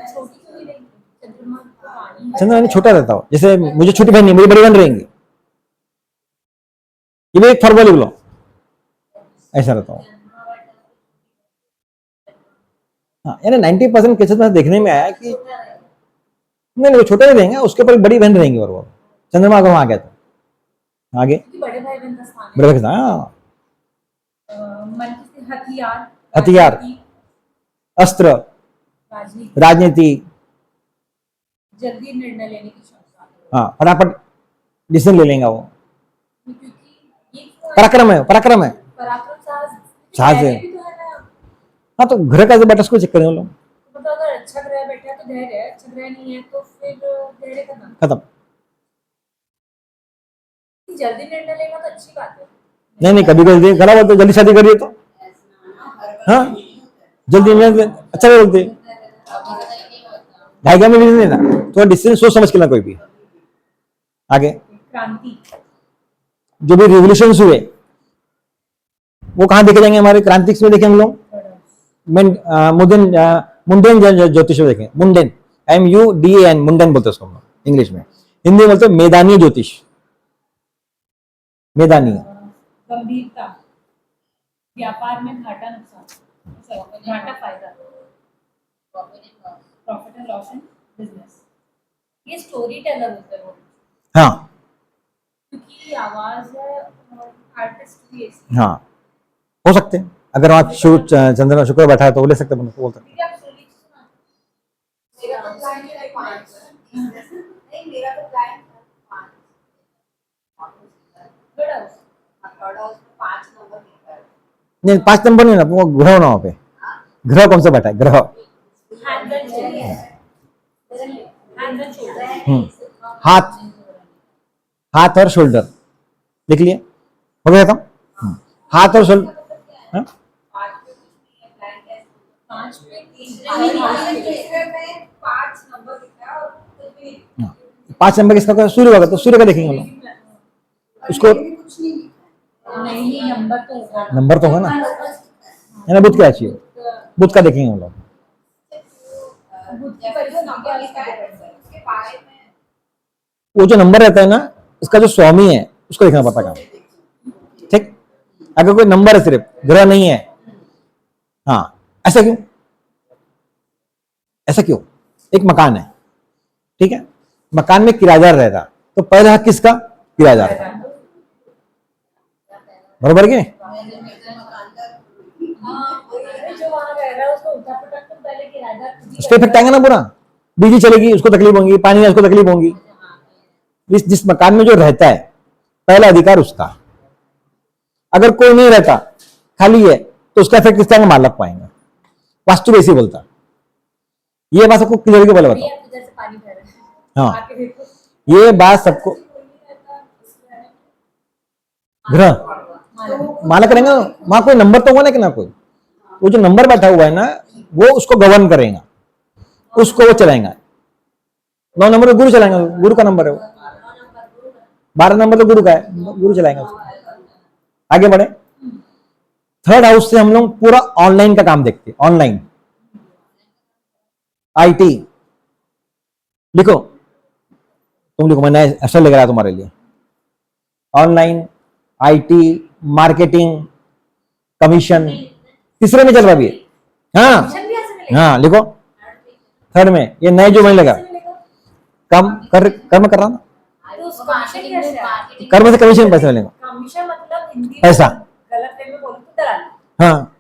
छोटी क्यों नहीं? चंद्रमा पानी है। चंद्रमा छोटा रहता हो, जैसे मुझे छोटी बहन नहीं, मेरी बड़ी बहन रहेंगी, ये भी एक फॉर्मूला लिख लो, ऐसा रहता हूँ। हाँ, यानी 90% केसेस में देखने में आया कि नहीं वो छोटे नहीं रहेंगे, उसके ऊपर एक बड़ी बहन रहेंगी, और वो चंद्रमा अगर वहां आ गया तो आगे क्योंकि बड़े भाई बहन का स्थान है। बड़े बहन, हाँ, मन की स्थिति, हथियार, हथियार, राजनीति, अस्त्र, राजनीति, राजनीति, जल्दी निर्णय लेने की क्षमता, हाँ फटाफट डिसीजन ले लेगा वो, क्योंकि ये क्यों है? पराक्रम है, पराक्रम है, पराक्रम साहस, साहस है। धैर्य भी तो है ना। हाँ, तो घर का बैठा उसको चेक करें वो लोग, मतलब अगर अच्छा ग्रह बैठा है तो धैर्य है, अच्छा ग्रह नहीं है तो फिर धैर्य खत्म। खत्म। जल्दी निर्णय लेना तो अच्छी बात है, नहीं नहीं, कभी कभी खराब होता है, जल्दी शादी करिए तो। हाँ, जल्दी में अच्छा नहीं बोलते, ढाई में भी नहीं ना, थोड़ा डिसीजन सोच समझ के ना कोई भी। आगे क्रांति। जो भी रिवोल्यूशन हुए वो कहाँ देखे जाएंगे, हमारे क्रांतिक में देखें हम लोग, मुंडेन मुंडेन ज्योतिष में देखें, मुंडेन, MUDAN, मुंडन बोलते हैं उसको हम लोग इंग्लिश में, हिंदी में बोलते हैं मैदानी ज्योतिष, मैदानी। गंभीरता, व्यापार में घाटा नुकसान, घाटा फायदा, profit and loss in business. ये स्टोरी टेलर होते हैं वो, हाँ क्योंकि आवाज है, आर्टिस्ट भी ऐसी। हाँ, हो सकते हैं, अगर वहाँ चंद्रमा शुक्र बैठा है तो वो ले सकते हैं, बोल सकते हैं। क्या स्टोरी सुना? मेरा तो क्लाइंट है 5, नहीं मेरा तो client 5, good house. Third house में 5 नंबर लिखा है। नहीं 5 नंबर नहीं ना, वो ग्रह ना वहाँ पे, ग्रह कौन सा बैठा है, ग्रह। Hand and shoulder, hand and shoulder, हाथ, हाथ और शोल्डर लिख लिए, हो गया था। हाथ और शोल्डर, हाँ? 5 पे कुछ नहीं है, क्लाइंट है 5 पे 3 में 5 नंबर लिखा है और कुछ भी नहीं। हाँ। 5 नंबर किसका, सूर्य होगा तो सूर्य का देखेंगे हम लोग, उसको कुछ नहीं लिखा है। नहीं, नंबर तो होगा। नंबर तो होगा ना, है ना, बुध क्या चाहिए, बुध का देखेंगे हम लोग। जैसे जो नंबर लिखा है उसके बारे में वो जो नंबर रहता है ना, उसका जो स्वामी है उसको देखना पड़ता काम, ठीक। अगर कोई नंबर है सिर्फ, ग्रह नहीं है, हाँ, ऐसा क्यों, ऐसा क्यों, एक मकान है, ठीक है, मकान में किराएदार रहता, तो पहला हक किसका, किराएदार का, बरोबर कि नहीं? जो वहाँ रह रहा है उसको उठा पटक तो पहले किराएदार खुद ही उस पर इफेक्ट आएगा ना पूरा, बिजली चलेगी उसको तकलीफ होगी, पानी है उसको तकलीफ होगी। जिस मकान में जो रहता है पहला अधिकार उसका, अगर कोई नहीं रहता खाली है तो उसका इफेक्ट किस तरह का मालक पाएंगे, वास्तु ऐसे बोलता। ये बात सबको क्लियर के बोले बताओ, इधर से पानी बह रहा है। हाँ, आके देखो, ये बात सबको, ग्रह मालक रहेंगे, वहां कोई नंबर तो होगा ना कि ना कोई, वो जो नंबर बैठा हुआ है ना वो उसको गवर्न करेगा, उसको वो चलाएगा। 9 नंबर तो गुरु चलाएंगे, गुरु का नंबर है वो, 12 नंबर तो गुरु का है, गुरु चलाएंगे उसको। आगे बढ़े, थर्ड हाउस से हम लोग पूरा ऑनलाइन का काम देखते हैं, ऑनलाइन IT लिखो, तुम लिखो, मैंने ऐसा लग रहा है तुम्हारे लिए, ऑनलाइन IT मार्केटिंग कमीशन, तीसरे में चल रहा अभी, हाँ भी ऐसे मिलेगा। हाँ लिखो, थर्ड में ये नए जो मैं लगा, कर्म कर रहा ना, तो उस कमीशन कैसे आया? कर्म से कमीशन पैसे मिलेंगे, कमीशन मतलब हिंदी में पैसा। गलत वे में बोलूं तो दलाली। हाँ,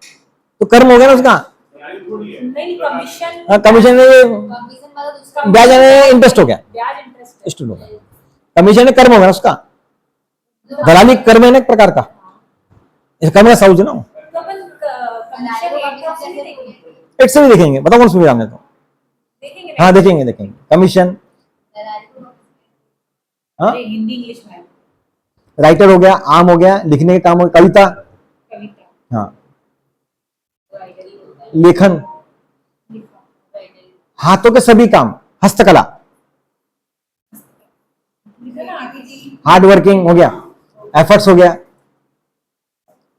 तो कर्म हो गया ना उसका, नहीं, कमीशन। हाँ, कमीशन में कमीशन मतलब उसका ब्याज यानी इंटरेस्ट हो गया, ब्याज इंटरेस्ट। इंटरेस्ट हो गया, कमीशन में कर्म हो गया उसका, दलाली कर्म है ना एक प्रकार का, इस कर्म का साउज ना, तो अपन कमीशन एक से नहीं देखेंगे। एक से भी देखेंगे, बताओ कौन सुविधा हमने तो, देखेंगे हाँ देखेंगे देखेंगे, कमीशन, हाँ, अरे हिंदी इंग्लिश में राइटर हो गया, आम हो गया, लिखने का काम हो गया, कविता, कविता, हाँ, लेखन, हाथों के सभी काम, हस्तकला, हार्ड वर्किंग हो गया, एफर्ट्स हो गया,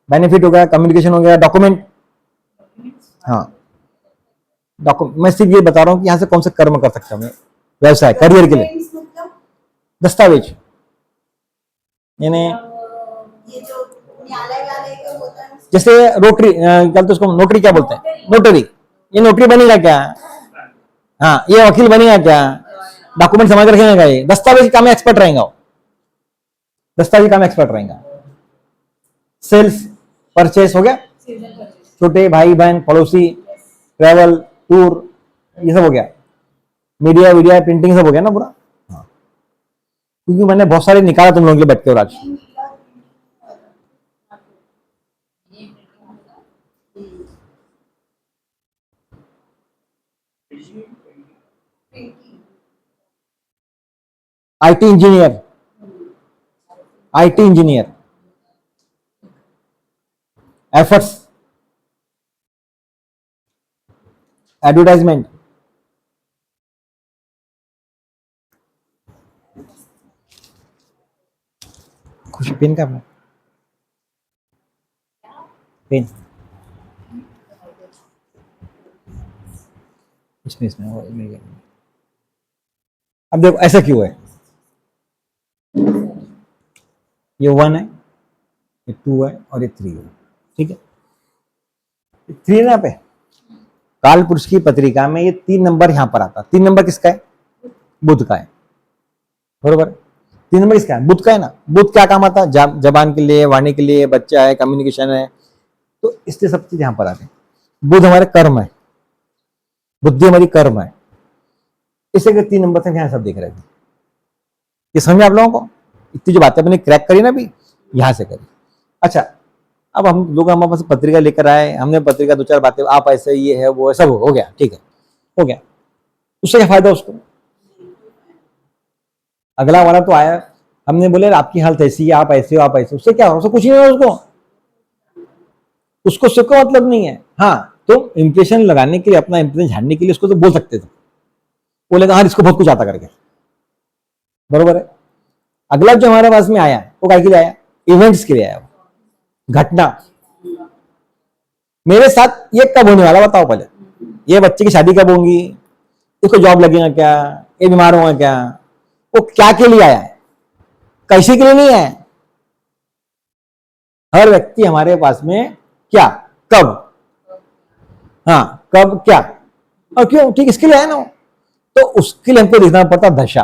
बेनिफिट हो गया, कम्युनिकेशन हो गया, डॉक्यूमेंट, हाँ, डॉक्यूमेंट, मैं सिर्फ ये बता रहा हूँ कि यहाँ से कौन से कर्म कर सकते हैं व्यवसाय करियर के लिए, दस्तावेज, यानी ये जो न्यायालय वाले का होता है जैसे रोटरी, क्या तो उसको नोटरी क्या बोलते हैं, नोटरी, ये नोटरी बनेगा क्या, हाँ, ये वकील बनेगा क्या, डॉक्यूमेंट समझ रखेगा क्या, ये दस्तावेज काम में एक्सपर्ट रहेगा, दस्तावेज काम में एक्सपर्ट रहेगा, सेल्स परचेस हो गया, छोटे भाई बहन पड़ोसी, ट्रैवल टूर, ये सब हो गया, मीडिया वीडिया प्रिंटिंग सब हो गया ना पूरा, हाँ, क्योंकि मैंने बहुत सारे निकाला तुम लोगों के लिए बैठ के, और आज IT engineer, IT engineer, efforts, advertisement, खुशी पेन का अपना पेन इसमें वो मिल गया। अब देखो ऐसा क्यों है, ये 1 है, ये 2 है और ये 3 है, ठीक है। 3 ना पे काल पुरुष की पत्रिका में ये 3 नंबर यहां पर आता। 3 नंबर किसका है? बुध का है, बरोबर। 3 नंबर किसका है? बुध का है ना। बुध क्या काम आता है? जबान के लिए, वाणी के लिए, बच्चा है, कम्युनिकेशन है, तो इसलिए सब चीज यहां पर आते हैं। बुध हमारे कर्म है, बुद्धि हमारी कर्म है, इसलिए 3 नंबर से यहां सब देख रहे थे। ये समझ में आप लोगों को? इतनी जो बातें अपने क्रैक करी ना अभी, यहां से करी। अच्छा, अब हम लोग हमारे पास पत्रिका लेकर आए, हमने पत्रिका 2-4 बातें, आप ऐसे, ये है, वो है, सब हो गया, ठीक है, हो गया। उससे क्या फायदा उसको? अगला वाला तो आया, हमने बोले आपकी हालत ऐसी है, आप ऐसे हो, आप ऐसे, उससे क्या हो? उससे कुछ नहीं हो, उसको उसको मतलब नहीं है। हाँ, तो इंप्रेशन लगाने के लिए, अपना इंप्रेशन झाड़ने के लिए उसको तो बोल सकते थे, बोलेगा हाँ इसको बहुत कुछ आता करके, बरोबर है। अगला जो हमारे पास में आया वो काय के लिए आया? इवेंट्स के लिए आया, घटना। मेरे साथ ये कब होने वाला बताओ पहले, ये बच्चे की शादी कब होगी, इसको जॉब लगेगा क्या, ये बीमार होगा क्या, वो क्या के लिए आया है, कैसे के लिए नहीं आया। हर व्यक्ति हमारे पास में क्या, कब, हाँ कब, क्या और क्यों, ठीक इसके लिए आया ना। तो उसके लिए हमको देखना पड़ता दशा,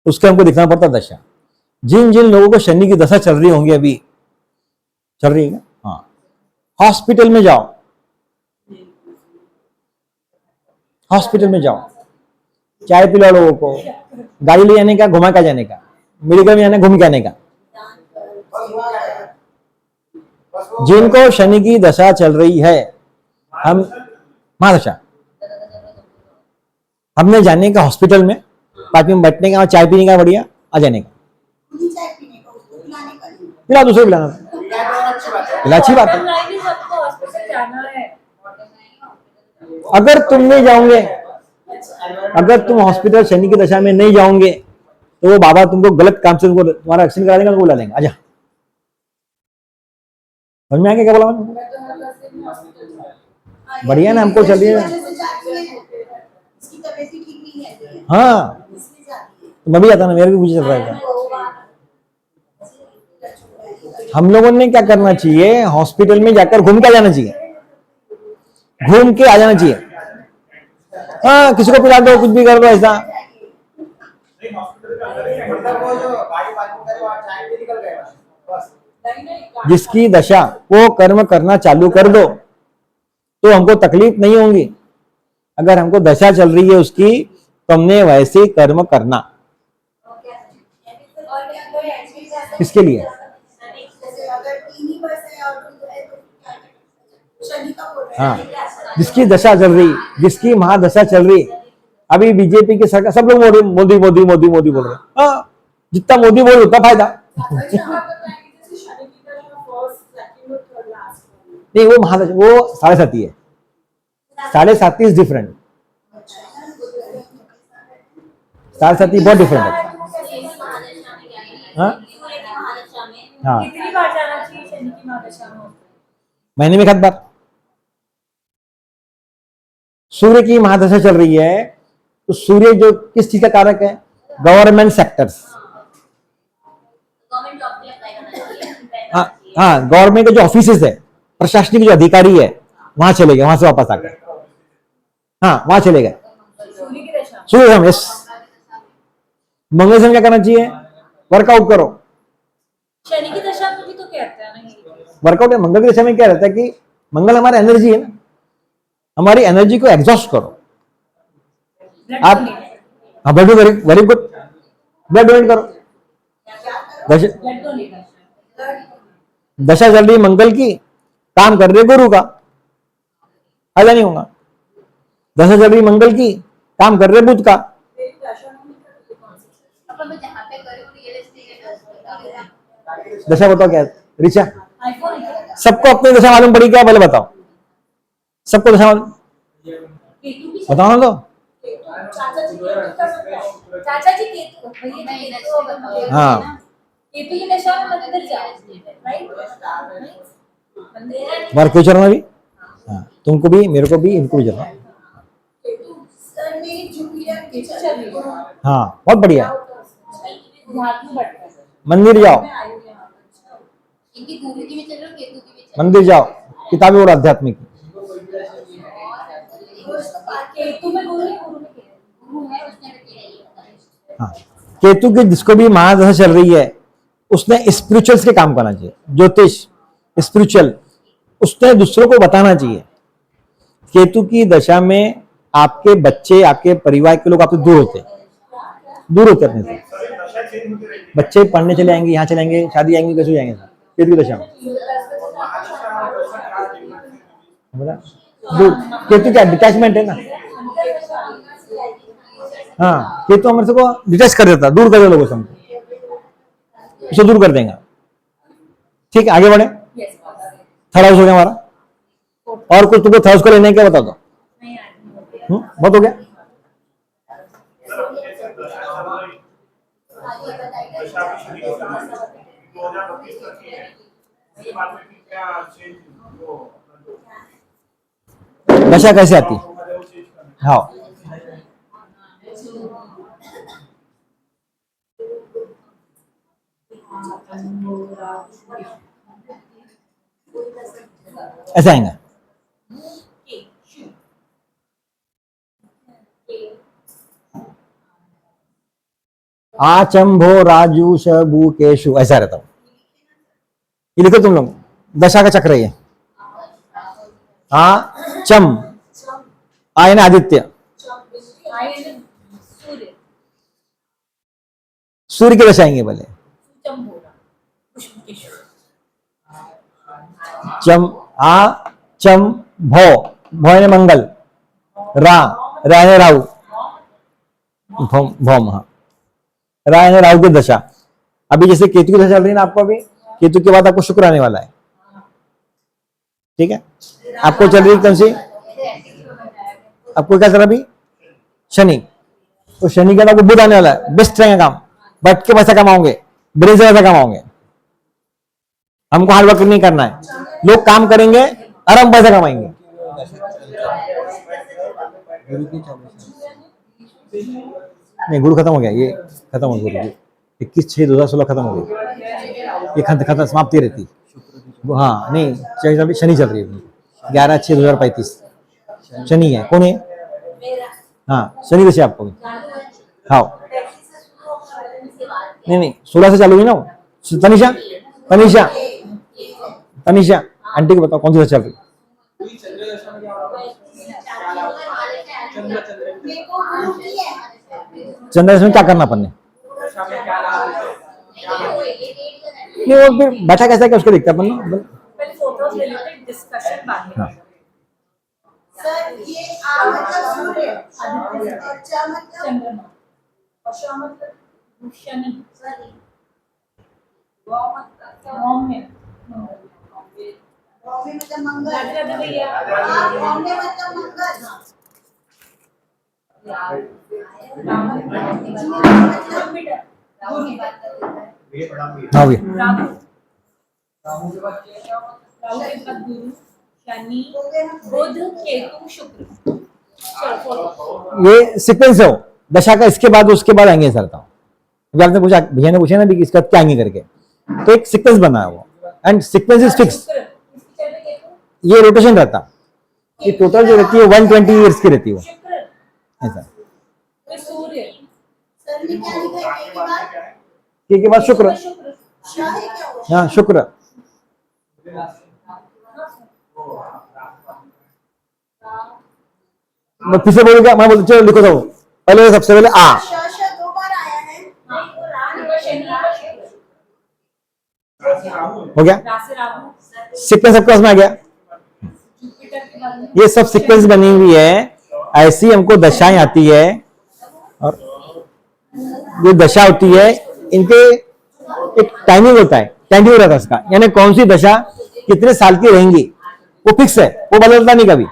उसके हमको देखना पड़ता दशा। जिन जिन लोगों को शनि की दशा चल रही होंगी, अभी चल रही है ना, हाँ, हॉस्पिटल में जाओ, हॉस्पिटल में जाओ, चाय पिलाओ लोगों को, गाड़ी ले जाने का, घुमा के जाने का, मेडिकल में जाने घूम के आने का। जिनको शनि की दशा चल रही है, हम महादशा, हमने जाने का हॉस्पिटल में, पार्टी में बैठने का, चाय पीने का, बढ़िया आ जाने का, पिला दूसरे पिलाना, पिला अच्छी बात है। अगर तुम नहीं जाओगे, अगर तुम हॉस्पिटल शनि की दशा में नहीं जाओगे, तो वो बाबा तुमको गलत काम से तुमको तुम्हारा एक्सीडेंट करा देंगे, बुला लेंगे, आजा। समझ में आ गया क्या बोला मैंने? बढ़िया ना, हमको चल रही है। हाँ, तो मैं भी जाता ना, मेरे भी कुछ चल रहा था। हम लोगों ने क्या करना चाहिए, हॉस्पिटल में जाकर घूम के आ जाना चाहिए, घूम के आ जाना चाहिए। हाँ, किसी को पिला दो, कुछ भी कर दो, ऐसा जिसकी दशा, वो कर्म करना चालू कर दो तो हमको तकलीफ नहीं होगी। अगर हमको दशा चल रही है उसकी, तो हमने वैसे कर्म करना। किसके लिए? हाँ, जिसकी दशा चल रही, जिसकी महादशा चल रही। अभी बीजेपी की सरकार, सब लोग मोदी मोदी मोदी मोदी मोदी बोल रहे हैं। हाँ, जितना मोदी बोल उतना फायदा। नहीं, वो महादशा, वो 7.5 है, 7.5 इज डिफरेंट, 7.5 बहुत डिफरेंट है। हाँ हाँ, कितनी बार जाना चाहिए शनि की महादशा में? महीने में 1 बार। सूर्य की महादशा चल रही है, तो सूर्य जो किस चीज का कारक है? Government sectors. हाँ हाँ, गवर्नमेंट के जो ऑफिसेज है, प्रशासनिक जो अधिकारी है, वहां चले गए, वहां से वापस आकर, हाँ वहां चले गए। सूर्य की दशा, सूर्य हम यस। मंगल से क्या करना चाहिए? वर्कआउट करो। शनि की दशा में भी तो कहते हैं ना, वर्कआउट है। मंगल की दशा में क्या रहता है कि मंगल हमारा एनर्जी है ना, हमारी एनर्जी को एग्जॉस्ट करो आप। हाँ, blood very good, blood donate करो। दशा चल रही मंगल की, काम कर रहे गुरु का, फायदा नहीं होगा। दशा चल रही मंगल की, काम कर रहे बुध का। दशा बताओ क्या है? ऋचा, सबको अपनी दशा मालूम पड़ी क्या, पहले बताओ, सबको दशा मालूम, केतु भी बताओ ना तो। चाचा जी केतु का मतलब है। चाचा जी केतु भैया नहीं, केतु को नहीं, बताओ। हाँ। केतु की दशा में मंदिर जाओ, राइट? मंदिर बार क्यों चलना भी, हाँ, तुमको भी, मेरे को भी, इनको भी चलना। केतु सर मेरी जुपिटर की केतु चल रही है। हाँ बहुत बढ़िया, ध्यान बढ़ता है। मंदिर जाओ, इनकी गुरु की भी चल रही है, केतु की भी चल मंदिर जाओ, किताबें और आध्यात्मिक। रही है। केतु में गुरु है, गुरु में केतु। गुरु है उसने भी किया ही हाँ, केतु की जिसको भी महादशा चल रही है उसने स्पिरिचुअल्स के काम करना चाहिए, ज्योतिष, स्पिरिचुअल, उसने दूसरों को बताना चाहिए। केतु की दशा में आपके बच्चे, आपके परिवार के लोग आपसे दूर होते अपने से। बच्चे पढ़ने चले जाएंगे, यहाँ चले जाएंगे, शादी जाएंगे, कैसे जाएंगे केतु की दशा में, बोला? दूर, केतु क्या डिटैचमेंट है ना, हाँ, केतु हमारे को डिटैच कर देता, दूर कर देता लोगों से, हमको उसे दूर कर देंगे। ठीक है, आगे बढ़े। थर्ड हाउस हो गया हमारा, और कुछ तुमको थर्ड हाउस को लेने क्या बता दो, बहुत हो गया। दशा कैसे आती, हाँ, ऐसे आएंगे। आचंभो राजू शबू केशु, ऐसा रहता हूं। ये लिखो तुम लोग, दशा का चक्र ये। आ चम, आयन आदित्य, सूर्य सूर्य की दशा आएंगे पहले। चम, आ चम भो, भो यानी मंगल, रा यानी राहु, भौम भौम, हाँ, रा यानी राहु की दशा। अभी जैसे केतु की दशा चल रही है ना आपको, अभी केतु के बाद आपको शुक्र आने वाला है, ठीक है। आपको चल रही है कौन सी, आपको क्या चल रहा है अभी, शनि, तो शनि के बाद आपको बुध आने वाला है। बेस्ट रहेगा काम, बैठ के पैसा कमाओगे, ब्रेन से पैसा कमाओगे। हमको हार्ड वर्क नहीं करना है, लोग काम करेंगे और हम पैसा कमाएंगे। नहीं, गुरु खत्म हो गया, ये खत्म हो गया, गुरु 21/6/2016 खत्म हो गया, ये खत्म समाप्ति रहती। हाँ नहीं, शनि चल रही है 11/6/2035, शनि है, कौन है, हाँ शनि दशा आपको भी, हाँ नहीं 16 से चालू हुई ना वो। तनिषा तनिषा तनिषा आंटी को बताओ कौन सी दशा चल रही, पूरी चंद्र दशा में क्या होगा? चंद्र मेरे को गुरु की है। चंद्र दशा में क्या करना अपन ने, दशा में क्या लाभ है? नहीं वो फिर बैठा कैसा क्या उसको देखते अपन ना। पहले फोटोज रिलेटेड डिस्कशन बात है। हाँ। सर ये आ मतलब सूर्य और च मतलब चंद्रमा और श मतलब शनि, सॉरी बॉम्बे मतलब मंगल। राधे राधे भैया। बॉम्बे मतलब मंगल। जुपिटर, हाँ भी राहु के बाद गुरु, शनि, बुध, केतु, शुक्र। चलो फोटो। ये सीक्वेंस है वो, दशा का इसके बाद उसके बाद आएंगे सर। अभी आपने पूछा, भैया ने पूछा ना भी इसका क्या आएंगे करके, तो एक सीक्वेंस बना है वो, एंड सीक्वेंस इज फिक्स। शुक्र, इसकी चल रही केतु। ये रोटेशन रहता, ये टोटल जो रहती है 120 ईयर्स की रहती है वो, शुक्र, ऐसा। फिर सूर्य, सर ने क्या लिखा है के बाद? के बाद शुक्र, शुक्र, शाह है क्या वो? हाँ शुक्र। मैं फिर से बोलूंगा, मैं बोलता चलो लिखो, तो पहले सबसे पहले आ, शाह दो बार आया है। हो गया सीक्वेंस, सबके पास में आ गया। ये सब सीक्वेंस बनी हुई है, ऐसी हमको दशाएं आती है, और ये दशा होती है, इनके एक टाइमिंग होता है, टाइमिंग रहता है इसका, यानी कौन सी दशा कितने साल की रहेंगी, वो फिक्स है, वो बदलता नहीं कभी।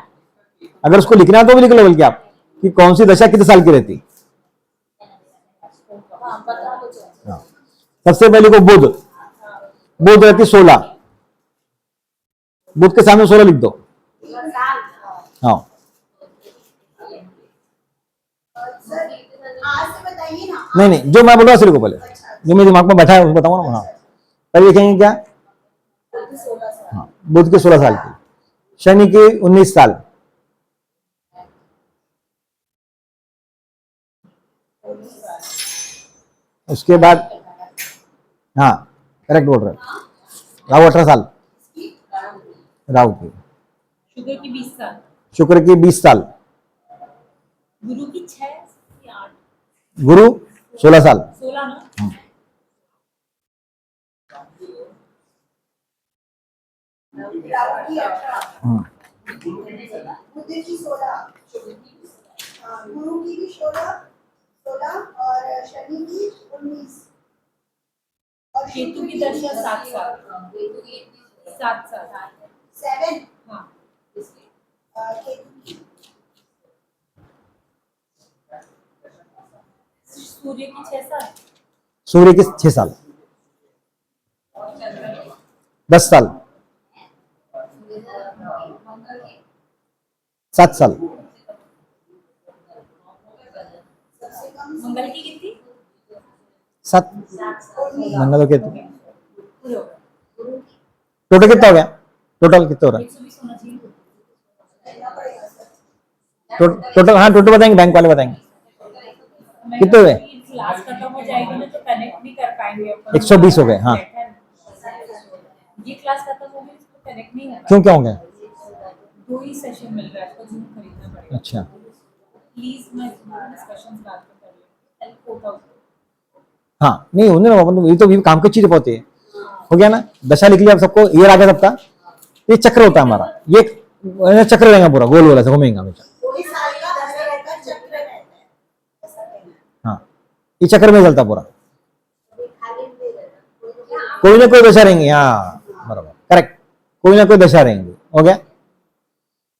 अगर उसको लिखना है तो भी लिख लो बल्कि आप कि कौन सी दशा कितने साल की रहती। हाँ पता तो चल। हाँ। सबसे पहले को बुध, बुध रहती 16, बुध के सामने 16 लिख दो। हाँ सर आज से बताइए ना। नहीं नहीं, जो मैं बोल रहा हूँ सिर्फ को पहले, जो मेरे दिमाग में बैठा है उसको बताऊंगा ना। हाँ पहले लिखेंगे क्या, 16 साल। हाँ बुध के 16 साल की, शनि के 19 साल, उसके बाद हाँ करेक्ट बोल रहे हो, राहु 18 साल, राहु की, शुगर की 20 साल, शुक्र की 20 साल, गुरु की 6 या 8, गुरु 16 साल, 16 ना। राहु की 18, हम्म, बुध की 16, गुरु की भी 16 और शनि की 19 और केतु की दशा 7 साल, 7 साल, 7 हाँ केतु की सूर्य की 6 साल, सूर्य के 6 साल, 10 साल, 7 साल, सबसे कम मंगल की कितनी 7, मंगल और केतु, पूरे हो गए। टोटल कितना हो गया, टोटल कितना हो रहा है 120 होना चाहिए। लेना पड़ेगा सर। टोटल, हाँ टोटल बताएंगे, बैंक वाले बताएंगे कितने हुए? क्लास खत्म हो जाएगी ना तो कनेक्ट नहीं कर पाएंगे अपन। 120 हो गए, हाँ। ये क्लास खत्म होगी इसको कनेक्ट नहीं होगा। क्यों क्या हो गया? 2 ही सेशन मिल रहा है, इसको जूम खरीदना पड़ेगा। अच्छा प्लीज मैं डिस्कशंस बाद में कर लेंगे। 4000 हाँ नहीं होने ना अपन, ये तो भी काम की चीज होती है। हो गया ना, दशा लिख लिया आप सबको, ये आ गया सबका, ये चक्र होता है हमारा, ये चक्र रहेगा पूरा गोल गोल ऐसा घूमेगा हमेशा। कोई साल का दशा का चक्र रहता है, ऐसा कहना है। हाँ ये चक्र में चलता पूरा, खाली नहीं रहता, कोई ना कोई दशा रहेंगी। हाँ बराबर करेक्ट, कोई ना कोई दशा रहेंगी। हो गया,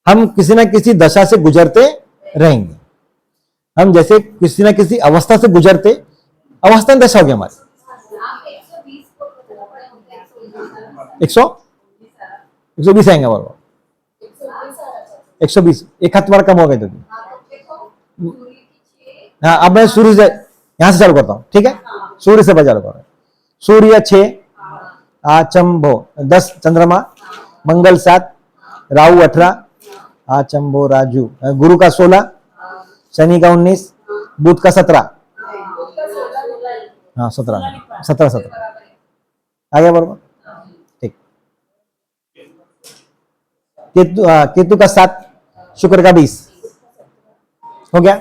हम किसी ना किसी दशा से गुजरते रहेंगे। हम जैसे किसी ना किसी अवस्था से गुजरते, अवस्था में दशा हो गया हमारी। 120 आएंगे बराबर, 120, एक हाथ तुम्हारा कम हो गया तो। हाँ अब मैं सूर्य से यहां से चालू करता हूं, ठीक है, सूर्य से चालू कर रहा हूं। सूर्य 6, आचंभो 10, चंद्रमा, मंगल 7, राहु 18, आचंभो राजू, गुरु का 16, शनि का 19, बुध का 17, हाँ 17 आ गया बराबर, ठीक। केतु का 7, शुक्र का 20, हो गया।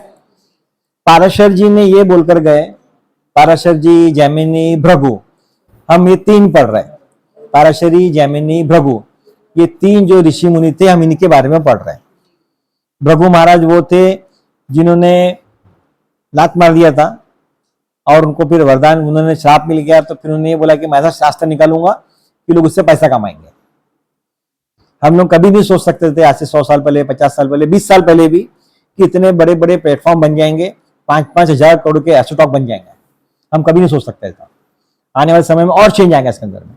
पाराशर जी ने ये बोलकर गए, पाराशर जी, जैमिनी, भृगु, हम ये 3 पढ़ रहे हैं, पाराशरी, जैमिनी, भृगु, ये 3 जो ऋषि मुनि थे, हम इनके बारे में पढ़ रहे हैं। भृगु महाराज वो थे जिन्होंने लात मार दिया था और उनको फिर वरदान, उन्होंने श्राप मिल गया, तो फिर उन्होंने ये बोला कि मैं ऐसा शास्त्र निकालूंगा कि लोग उससे पैसा कमाएंगे। हम लोग कभी नहीं सोच सकते थे आज से 100 साल पहले, 50 साल पहले, 20 साल पहले भी कि इतने बड़े बड़े प्लेटफॉर्म बन जाएंगे, 5-5 हजार करोड़ के एस्ट्रोटॉक बन जाएंगे। हम कभी नहीं सोच सकते था। आने वाले समय में और चेंज आएगा इसके अंदर में।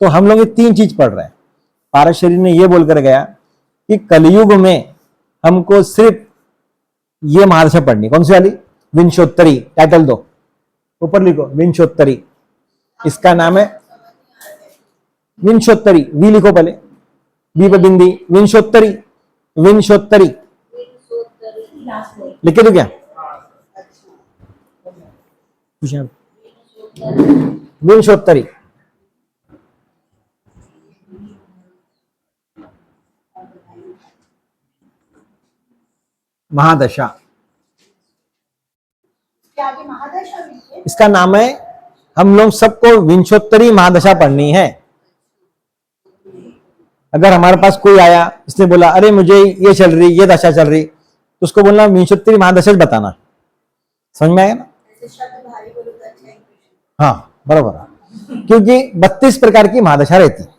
तो हम लोग ये 3 चीज पढ़ रहे हैं। पाराशरी ने ये बोलकर गया कि कलयुग में हमको सिर्फ ये महादशा पढ़नी, कौन सी वाली, विंशोत्तरी, टाइटल दो, ऊपर लिखो विंशोत्तरी, इसका नाम है विंशोत्तरी, वी लिखो पहले, वी पे बिंदी, विंशोत्तरी, विंशोत्तरी लिखे तो क्या पूछे आप? विंशोत्तरी, महादशा, क्या आगे महादशा मिलती है? इसका नाम है, हम लोग सबको विंशोत्तरी महादशा पढ़नी है। अगर हमारे पास कोई आया, इसने बोला अरे मुझे ये चल रही, ये दशा चल रही, तो उसको बोलना विंशोत्तरी महादशा बताना। समझ में आया ना? ऐसे शब्द भारी बोलो तो अच्छा इंप्रेशन। हाँ बराबर, क्योंकि 32 प्रकार की महादशा रहती है।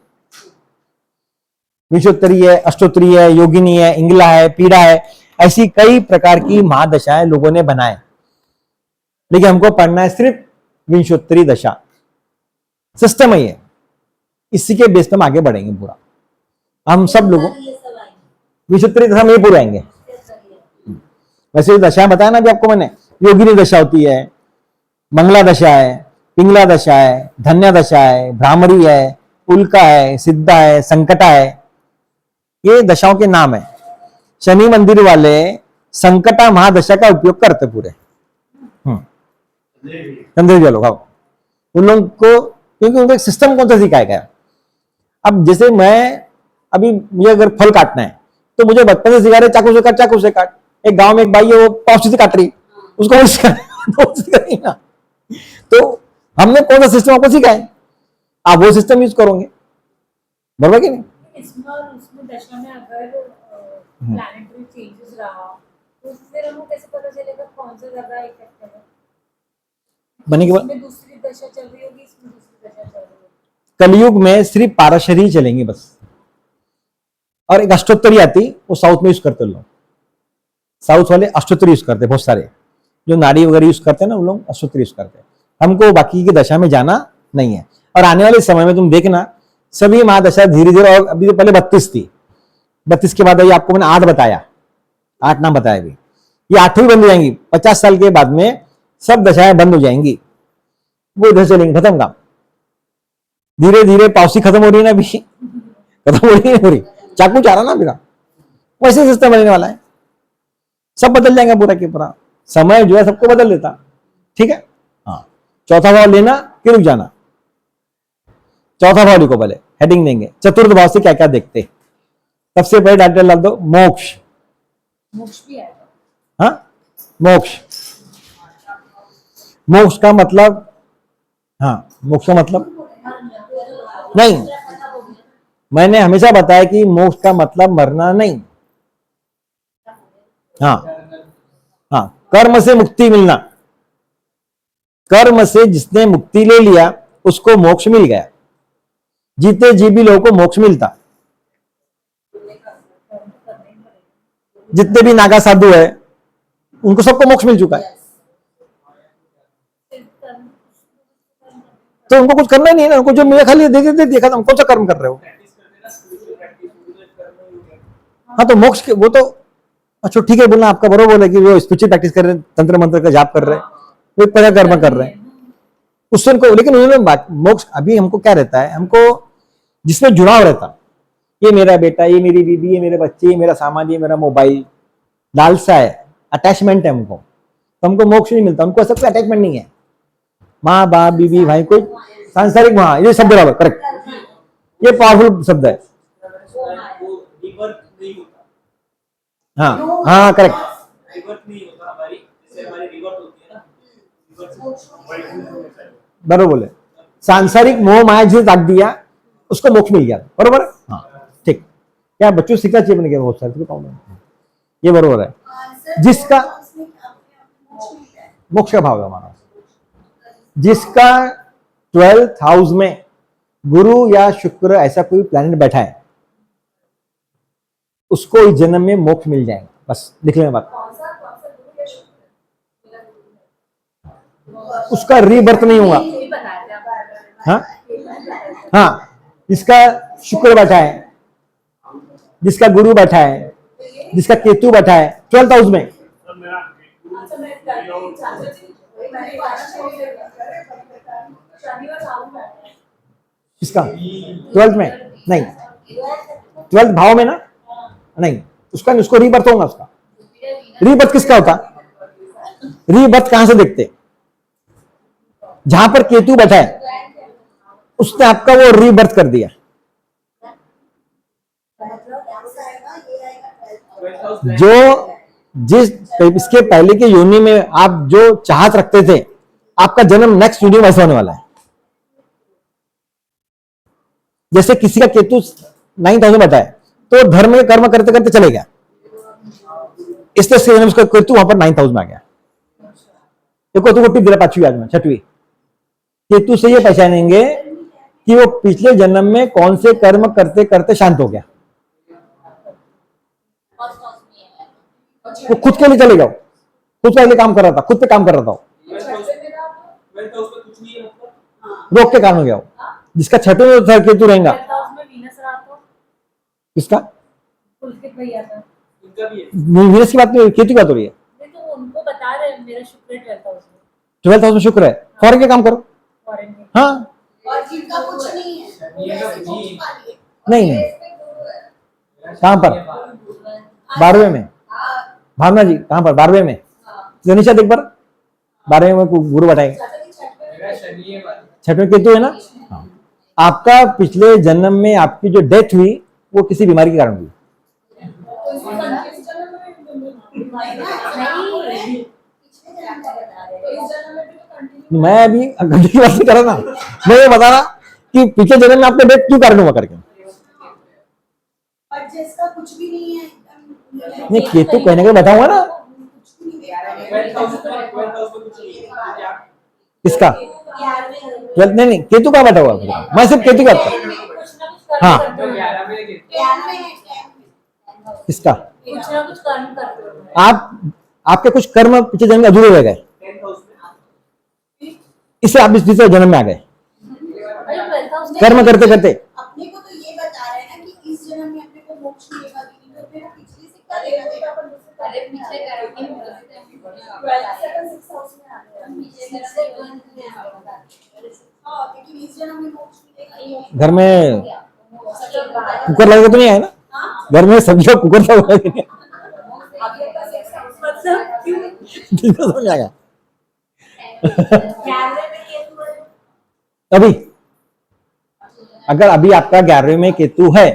विंशोत्तरी है, अष्टोत्तरी है, योगिनी है, इंगला है, पीड़ा है, ऐसी कई प्रकार की महादशाएं लोगों ने बनाए, लेकिन हमको पढ़ना है सिर्फ विंशोत्तरी दशा। सिस्टम है ये, इसी के बेस पे हम आगे बढ़ेंगे पूरा। हम सब लोगों ये सब आएंगे विंशोत्तरी दशा में ही पूरे आएंगे। वैसे ये दशाएं बताया ना अभी आपको मैंने, योगिनी दशा होती है, मंगला दशा है, पिंगला दशा है, धन्या दशा है, भ्रामरी है, उल्का है, सिद्धा है, संकटा है, ये दशाओं के नाम है। शनि मंदिर वाले संकटा महादशा का उपयोग करते पूरे। चंद्र लोग हाँ, उन लोगों को, क्योंकि उनको एक सिस्टम कौन सा सिखाया गया। अब जैसे मैं अभी, मुझे अगर फल काटना है तो मुझे बचपन से सिखा रहे चाकू से काट, चाकू से काट। एक गांव में एक बाई है, वो पाउच से काट रही, उसको वो सिखाएंगे ना। तो हमने कौन सा सिस्टम आपको सिखाया, आप वो सिस्टम यूज करोगे, बराबर कि नहीं। इसमें दशा में अगर प्लैनेटरी चेंजेस रहा तो फिर हमको कैसे पता चलेगा कौन सा ज्यादा इफेक्ट है। बने के बाद इसमें दूसरी दशा चल रही होगी, इसमें दूसरी दशा चल रही होगी। कलयुग में सिर्फ पाराशर ही चलेंगे बस, और एक अष्टोत्तरी आती, वो साउथ में यूज करते लोग, साउथ वाले अष्टोत्तरी यूज करते, बहुत सारे जो नाड़ी वगैरह यूज करते हैं ना, वो लोग अष्टोत्तरी यूज करते हैं। हमको बाकी की दशा में जाना नहीं है। और आने वाले समय में तुम देखना सभी महादशा धीरे धीरे, और अभी तो पहले 32 थी, 32 के बाद अभी आपको मैंने 8 बताया, 8 नाम बताया अभी, ये 8वीं बंद हो जाएंगी। 50 साल के बाद में सब दशाएं बंद हो जाएंगी, वो इधर चलेंगे, खत्म काम। धीरे धीरे पाउसी खत्म हो रही है ना अभी, खत्म हो रही है, हो रही, चाकू चाह रहा ना मेरा, वैसे सिस्टम बनने वाला है, सब बदल जाएगा पूरा के पूरा। समय जो है सबको बदल देता, ठीक है। हाँ, चौथा भाव लेना कि रुक जाना, चौथा भाव लिखो, पहले हेडिंग देंगे चतुर्थ भाव से क्या क्या देखते। सबसे पहले टाइटल डाल दो मोक्ष। मोक्ष भी आएगा। हाँ, मोक्ष, मोक्ष का मतलब, हाँ मोक्ष का मतलब नहीं, मैंने हमेशा बताया कि मोक्ष का मतलब मरना नहीं। हाँ हाँ, कर्म से मुक्ति मिलना, कर्म से जिसने मुक्ति ले लिया उसको मोक्ष मिल गया। जीते जी भी लोगों को मोक्ष मिलता, जितने भी नागा साधु है उनको सबको मोक्ष मिल चुका है, तो उनको कुछ करना ही नहीं है ना, उनको जो मिला खाली देखा था, कौन सा कर्म कर रहे हो। हाँ, तो मोक्ष वो तो अच्छा ठीक है बोलना, आपका बरोबर है कि वो स्पिरिचुअल प्रैक्टिस कर रहे हैं, तंत्र मंत्र का जाप कर रहे हैं, वो एक तरह कर्म कर रहे हैं उससे उनको, लेकिन उन्होंने मोक्ष अभी हमको क्या रहता है, हमको जिसमें जुड़ाव रहता, ये मेरा बेटा, ये मेरी बीबी, ये मेरे बच्चे, ये मेरा सामान, ये मेरा मोबाइल, लालसा है, अटैचमेंट है हमको, तो हमको मोक्ष नहीं मिलता। हमको ऐसा कोई अटैचमेंट नहीं है, माँ बाप बीबी भाई, कोई सांसारिक, वहां ये शब्द बराबर करेक्ट, ये पावरफुल शब्द है। वो रिवर्थ नहीं होता, हाँ हाँ करेक्ट, रिवर्थ नहीं होता हमारी, जैसे हमारी रिवर्थ होती है ना, रिवर्थ बरोबर बोले, सांसारिक मोह माया जिसे दाग दिया उसको मोक्ष मिल गया, बरोबर। हाँ ठीक, क्या बच्चों सीखना चाहिए मैंने, बहुत सारे ये बरोबर है। जिसका मोक्ष का भाव है हमारा, जिसका 12th हाउस में गुरु या शुक्र ऐसा कोई प्लैनेट बैठा है उसको इस जन्म में मोक्ष मिल जाएगा, बस लिख लेना बात। उसका रीबर्थ नहीं होगा। हाँ हाँ, जिसका शुक्र बैठा है, जिसका गुरु बैठा है, जिसका केतु बैठा है 12th हाउस में, किसका 12th में नहीं, 12th भाव में ना नहीं, उसका उसको रीबर्थ होगा। उसका रीबर्थ किसका होता, रीबर्थ कहां से देखते, जहां पर केतु बैठा है उसने आपका वो रीबर्थ कर दिया। जो जिस इसके पहले के योनि में आप जो चाहत रखते थे, आपका जन्म नेक्स्ट योनि में ऐसा होने वाला है। जैसे किसी का केतु 9th हाउस में बैठा है तो धर्म के कर्म करते करते चले गया, इसलिए उसका केतु वहां पर 9th हाउस में आ गया। देखो तुमको टिप दिला 5वीं आज में 6वीं, केतु से ये पहचानेंगे कि वो पिछले जन्म में कौन से कर्म करते करते शांत हो गया। वो खुद के लिए चले जाओ, खुद के लिए काम कर रहा था, खुद पे काम कर रहा था, ट्वेल्थ हाउस पे कुछ नहीं है मतलब। हाँ रोक के काम हो गया वो। जिसका छठे में था केतु रहेगा, में वीनस रहा तो किसका पुलकित भैया था। इनका भी है। वीनस की बात नहीं, केतु की बात हो रही है। नहीं तो उनको बता रहे हैं, मेरा शुक्र 12th हाउस में, 12th हाउस में शुक्र है, फॉरन के काम करो। फॉरेन में। हाँ और जिनका कुछ नहीं है वो वैसे मोक्ष पा लिए। नहीं नहीं, कहाँ पर? 12वें में। हाँ, भावना जी कहाँ पर? 12वें में। तो नीचे देख पर, 12वें में गुरु बैठाएंगे, मेरा शनि है भाई। छठे में केतु है ना। हाँ। आपका पिछले जन्म में आपकी जो डेथ हुई वो किसी बीमारी के कारण हुई। नहीं, पिछले जन्म का बता रहे हैं। इस जन्म में भी तो कंटिन्यू। मैं अभी गलती की बात नहीं कर रहा ना, मैं ये बता रहा कि पिछले जन्म में आपका डेथ क्यों कारण हुआ करके। और जिसका कुछ भी नहीं है एकदम नहीं केतु कहने के बताऊंगा ना। कुछ भी नहीं दे रहा है। ट्वेल्थ हाउस पे कुछ नहीं है क्या? किसका? 11वें नहीं नहीं, केतु का बैठा हुआ है? मैं सिर्फ केतु की बात कर। कुछ ना कुछ कर्म हाँ। करते तो हो। 11 में के- 11वें है 11वें। किसका? कुछ ना कुछ कर्म करते हो। आप आपके कुछ कर्म पिछले जन्म में अधूरे रह गए, 10th हाउस में। इससे आप इस तीसरे जन्म में आ गए अरे 12th हाउस में कर्म करते करते। अपने को तो ये बता रहे हैं ना कि इस जन्म में अपने को मोक्ष मिलेगा कि नहीं, तो फिर वो पिछले से क्या लेना देना। अरे पीछे करो कि 12th से 6 हाउस में आ गया। हाँ लेकिन इस जन्म में मोक्ष मिलेगा ही नहीं। घर में कुकर लगे तो नहीं आए ना? हाँ घर में सब्जी और कुकर सब लगे नहीं। अभी आपका 6 हाउस में मतलब क्यों? किसको समझ आएगा 11वें में ये तो है। अभी? अगर अभी आपका 11वें में केतु है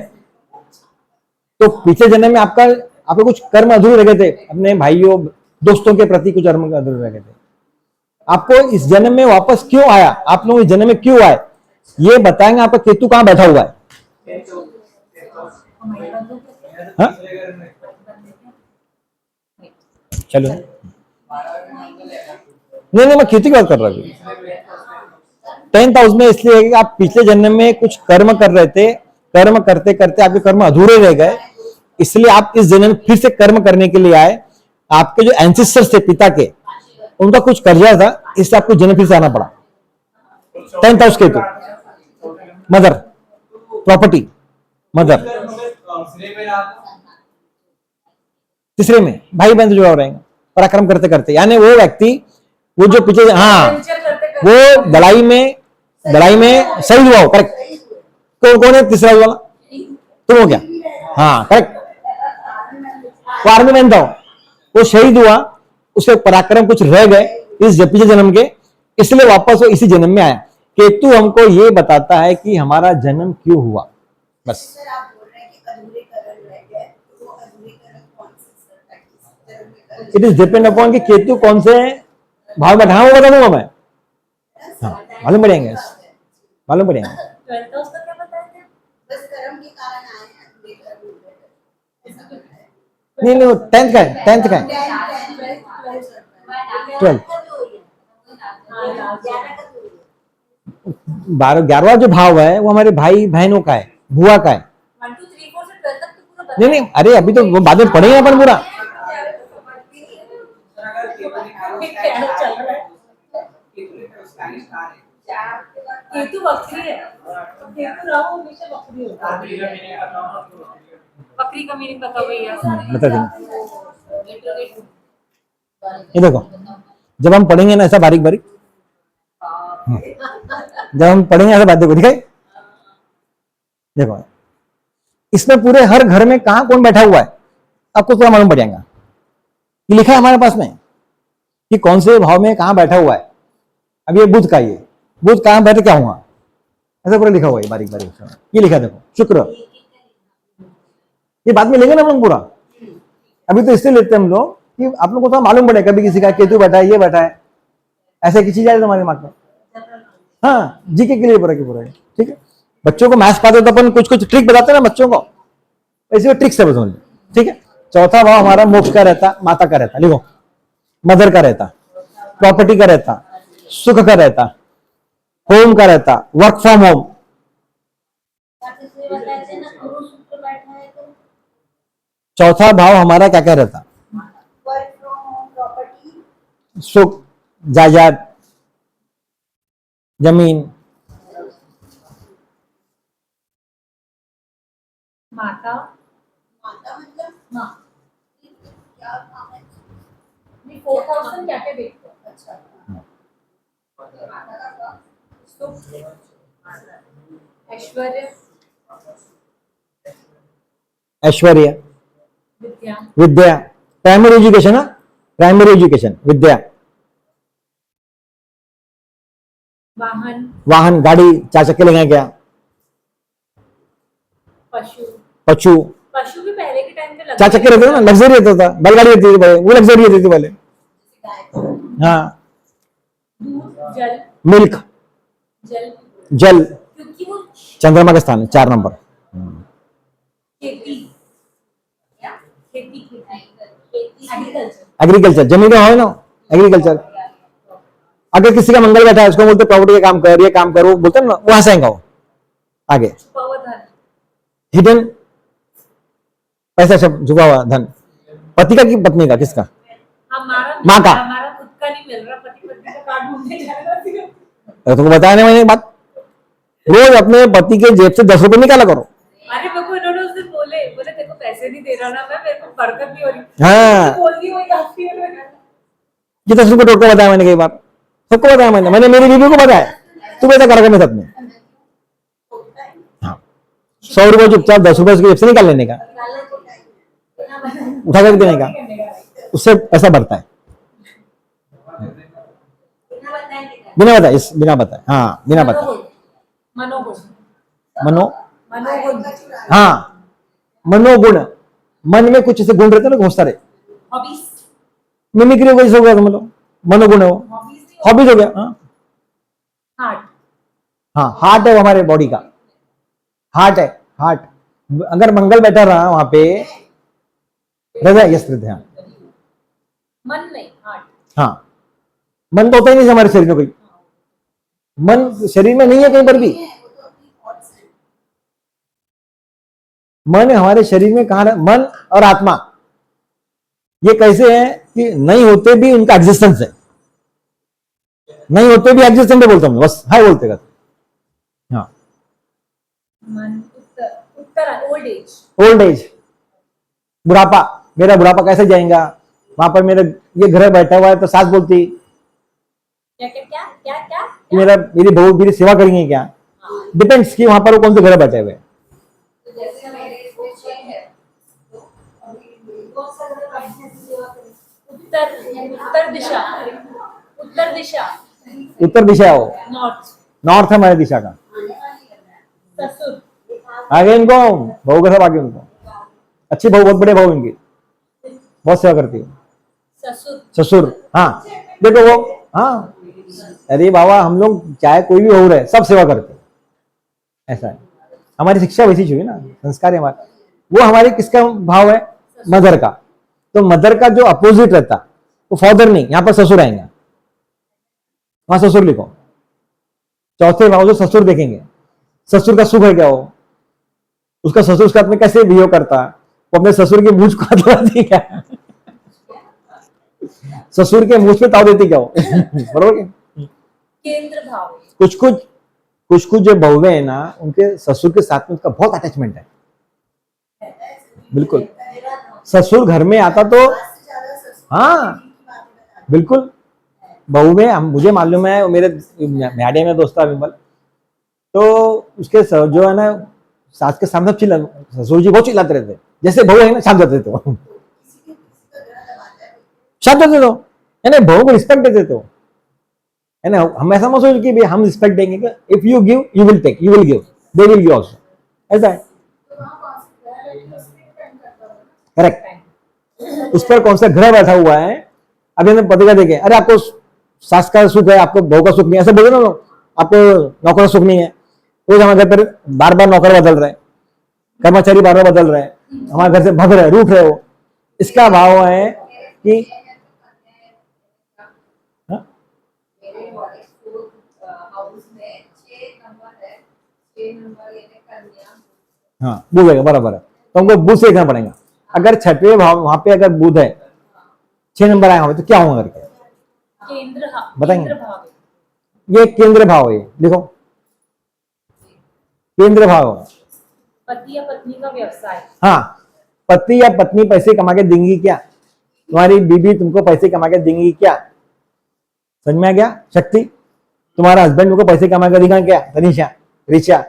तो पिछले जन्म में आपके कुछ कर्म अधूरे रह गए थे, अपने भाइयों दोस्तों के प्रति कुछ कर्म अधूरे रह गए थे। आपको इस जन्म में वापस क्यों आया, आप लोग इस जन्म में क्यों आए, ये बताएंगे। आपका केतु कहाँ बैठा हुआ है? 10th house. हाँ? तीसरे घर में। चलो नहीं नहीं, मैं केतु की बात कर रहा हूँ। 10th हाउस में इसलिए है कि आप पिछले जन्म में कुछ कर्म कर रहे थे, कर्म करते करते आपके कर्म अधूरे रह गए, इसलिए आप इस जन्म में फिर से कर्म करने के लिए आए। आपके जो एंसेस्टर्स थे पिता के, उनका कुछ कर्जा था, इसलिए आपको जन्म फिर से आना पड़ा। 10th house Ketu, mother, property, mother. तीसरे में रहा तो तीसरे में भाई बहन से जुड़ा रहेंगे पराक्रम करते करते, यानी वो व्यक्ति वो जो पिछले, हाँ वेंचर करते करते वो लड़ाई में शहीद हुआ हो। करेक्ट। कौन है तीसरा वाला? तुम हो क्या? हाँ करेक्ट। वो आर्मी मैन था, वो शहीद हुआ, उसके पराक्रम कुछ रह गए इस पिछले जन्म के, इसलिए वापस वो इसी जन्म में आया। केतु हमको ये बताता है कि हमारा जन्म क्यों हुआ, बस। सर आप बोल रहे हैं कि अधूरे कर्म रह गए, तो वो अधूरे कर्म कौन से सर ताकि इस जन्म में कर्म इट इज डिपेंड अपॉन कि केतु कौन से भाव में बैठा है, वो बता दूंगा मैं। हाँ, मालूम पड़ेंगे, मालूम पड़ेंगे। 12th हाउस का क्या बताया थे? बस कर्म के कारण आए हैं अधूरे कर्म हो गए, ऐसा लगता है। नहीं नहीं, 10th का है, 10th का है, 12th। 11वां जो भाव है वो हमारे भाई बहनों का है, बुआ का है। 1 2 3 4 से 12 तक तो पूरा नहीं नहीं, अरे अभी तो वो बाद में पढ़ेंगे अपन पूरा। अगर केवल क्या चल रहा है? केतु बकरी है, केतु राहु हमेशा बकरी होता है। बकरी का मीनिंग बता भैया। बता देंगे। ये देखो, जब हम पढ़ेंगे ना ऐसा बारीक बारीक, जब हम पढ़ेंगे ऐसा बात, देखो दिखाई, देखो इसमें पूरे हर घर में कहां कौन बैठा हुआ है आपको पूरा मालूम पड़ जाएगा। ये लिखा है हमारे पास में कि कौन से भाव में कहां बैठा हुआ है। अब ये बुध का, ये बुध कहां बैठे क्या हुआ, ऐसा पूरा लिखा हुआ है बारीक बारीक। ये लिखा देखो शुक्र, ये बाद में लेंगे ना हम लोग पूरा, अभी तो इसलिए लेते हैं हम लोग कि आप लोग को तो मालूम पड़े कभी किसी का केतु बैठा है, ये बैठा है, ऐसे की चीज आए तुम्हारे दिमाग में। हाँ जीके के लिए पूरा की पूरा, ठीक है। बच्चों को मैथ्स पाते तो अपन कुछ कुछ ट्रिक बताते हैं ना बच्चों को, ऐसे ट्रिक से समझ, ठीक है। चौथा भाव हमारा मोक्ष का रहता, माता का रहता, लिखो मदर का रहता, प्रॉपर्टी का रहता, सुख का रहता, होम का रहता, वर्क फ्रॉम होम। चौथा भाव हमारा क्या क्या रहता, सुख, जायदाद, जमीन, माता, माता मतलब माँ। क्या काम है? नहीं, 4000 क्या क्या देखते हो? अच्छा, माता का काम? सुख, ऐश्वर्य, ऐश्वर्य, विद्या, विद्या, प्राइमरी एजुकेशन है, प्राइमरी एजुकेशन, विद्या, वाहन, वाहन, गाड़ी, 4 चक्के ले गए क्या, पशु। पशु, पशु भी पहले के टाइम पे लगते 4 चक्के रहते थे ना, लग्जरी रहता था, बैलगाड़ी रहती थी पहले, वो लग्जरी रहती थी पहले। गाय हाँ, दूध, जल, मिल्क, जल, जल, क्योंकि वो चंद्रमा का स्थान है 4 नंबर। खेती, क्या खेती, खेती, एग्रीकल्चर। एग्रीकल्चर, जमीन है ना, एग्रीकल्चर। अगर किसी का मंगल बैठा है, उसको बोलते प्रॉपर्टी का काम कर, ये काम करो, बोलते हैं ना, वहां से आएगा वो आगे। छुपा हुआ धन, हिडन पैसा, सब झुका हुआ धन। पति का कि पत्नी का, किसका? हमारा माँ का। हमारा खुद का नहीं मिल रहा, पति पत्नी का कार्ड ढूंढने जा रहा है। अरे तुमको बताया नहीं मैंने एक बात, रोज अपने पति के जेब से 10 रुपए निकाला करो। अरे मेरे को इन्होंने उस दिन बोले तेरे को पैसे नहीं दे रहा ना मैं, मेरे को बरकत नहीं हो रही। हाँ। बोल दी वही काफी है मैंने। ये 10 रुपए टोटका बताया मैंने कई बार, सबको बताया मैंने मेरी बीवी को बताया, तू पैसा करेगा मेरे साथ में। हाँ, 100 रुपए चुपचाप 10 रुपए उसकी जेब से निकाल लेने का, उठा कर देने का, उससे पैसा बढ़ता है। बिना बताए, बिना बताए, हाँ बिना बताए। मनोगुण, मनो, मनोगुण, हाँ मनोगुण, मन में कुछ ऐसे गुण रहते हैं ना बहुत सारे, हॉबीज, मिमिक्री हो गई, हो गया मतलब मनोगुण है वो, हॉबीज हो गया। हाँ, हार्ट, हाँ हार्ट है वो हमारे बॉडी का, हार्ट है, हार्ट। अगर मंगल बैठा रहा वहां पे, हृदय, यस हृदय, हाँ। मन नहीं, हार्ट। हाँ, मन तो होता ही नहीं हमारे शरीर में कोई, मन शरीर में नहीं है कहीं पर भी। मन हमारे शरीर में कहां है? मन और आत्मा ये कैसे है कि नहीं होते भी उनका एग्जिस्टेंस है, नहीं होते भी एग्जिस्टेंस है बोलता हूं बस, हाय बोलते का। हाँ, मन, उत्तर, उत्तर, ओल्ड एज, ओल्ड एज, बुढ़ापा, मेरा बुढ़ापा कैसे जाएगा, वहां पर मेरा ये घर बैठा हुआ है तो सास बोलती क्या क्या क्या क्या क्या, कि मेरी बहू मेरी सेवा करेंगे क्या, डिपेंड्स कि वहां पर वो कौन से घर बैठे हुए। जैसे मेरे वो है तो बहुत सारे उत्तर, उत्तर दिशा, उत्तर दिशा, उत्तर दिशा है वो, नॉर्थ, नॉर्थ है हमारी दिशा का। ससुर, आगे इनको बहू का सब आगे, उनको अच्छी बहू, बहुत बड़े बहू इनकी, बहुत सेवा करती है। ससुर, ससुर, हाँ देखो वो, हाँ अरे बाबा हम लोग चाहे कोई भी बहू रहे सब सेवा करते हैं, ऐसा है हमारी शिक्षा वैसी हुई ना, संस्कार है हमारा। वो हमारे किसका भाव है? मदर का। तो मदर का जो अपोजिट रहता वो फादर नहीं, यहां पर ससुर आएंगे, वहां ससुर लिखो, चौथे भाव जो ससुर देखेंगे, ससुर का सुख है क्या वो, उसका ससुर उसका अपने कैसे बिहेव करता, वो अपने ससुर की मूंछ को हाथ लगाती क्या, ससुर के मूंछ पे ताव देती क्या वो बरोबर क्या? केंद्र भाव, कुछ कुछ जो बहुएं है ना, उनके ससुर के साथ में उनका बहुत अटैचमेंट है, बिल्कुल। ससुर घर में आता तो, हाँ बिल्कुल, बहू में मुझे मालूम है, मेरे मैडे में दोस्त था विमल, तो उसके जो है ना सास के सामने चिल्ला, ससुर जी बहुत चिल्लाते रहते, जैसे बहू है ना शांत रहते तो शांत रहते तो, है ना, बहू को रिस्पेक्ट देते तो, है ना। हम ऐसा मत सोच कि भाई हम रिस्पेक्ट देंगे कि if you give you will take, you will give they will give also, ऐसा है। करेक्ट, उस पर कौन सा ग्रह बैठा हुआ है। अभी हमने पति का देखे, अरे आपको सास का सुख है, आपको बहू का सुख नहीं है, ऐसे बोले ना लोग, आपको नौकर का सुख नहीं है। रोज हमारे घर पर बार बार नौकर बदल रहे, कर्मचारी बार बार बदल रहे, हमारे घर से भग रहे, रूठ रहे हो, इसका भाव है कि हाँ? हाँ बुध है, बराबर है, तो हमको बुध से देखना पड़ेगा। अगर छठवें भाव वहां पे अगर बुध है, 6 नंबर आया हो तो क्या होगा करके, बताएंगे? केंद्र भाव है। ये केंद्र भाव है, लिखो केंद्र भाव। पति या पत्नी का व्यवसाय। हाँ, पति या पत्नी पैसे कमा के देंगी क्या? तुम्हारी बीबी तुमको पैसे कमा के देंगी क्या? समझ में आ गया? शक्ति, तुम्हारा हस्बैंड तुमको पैसे कमा के देगा क्या? तनिषा, रिचा,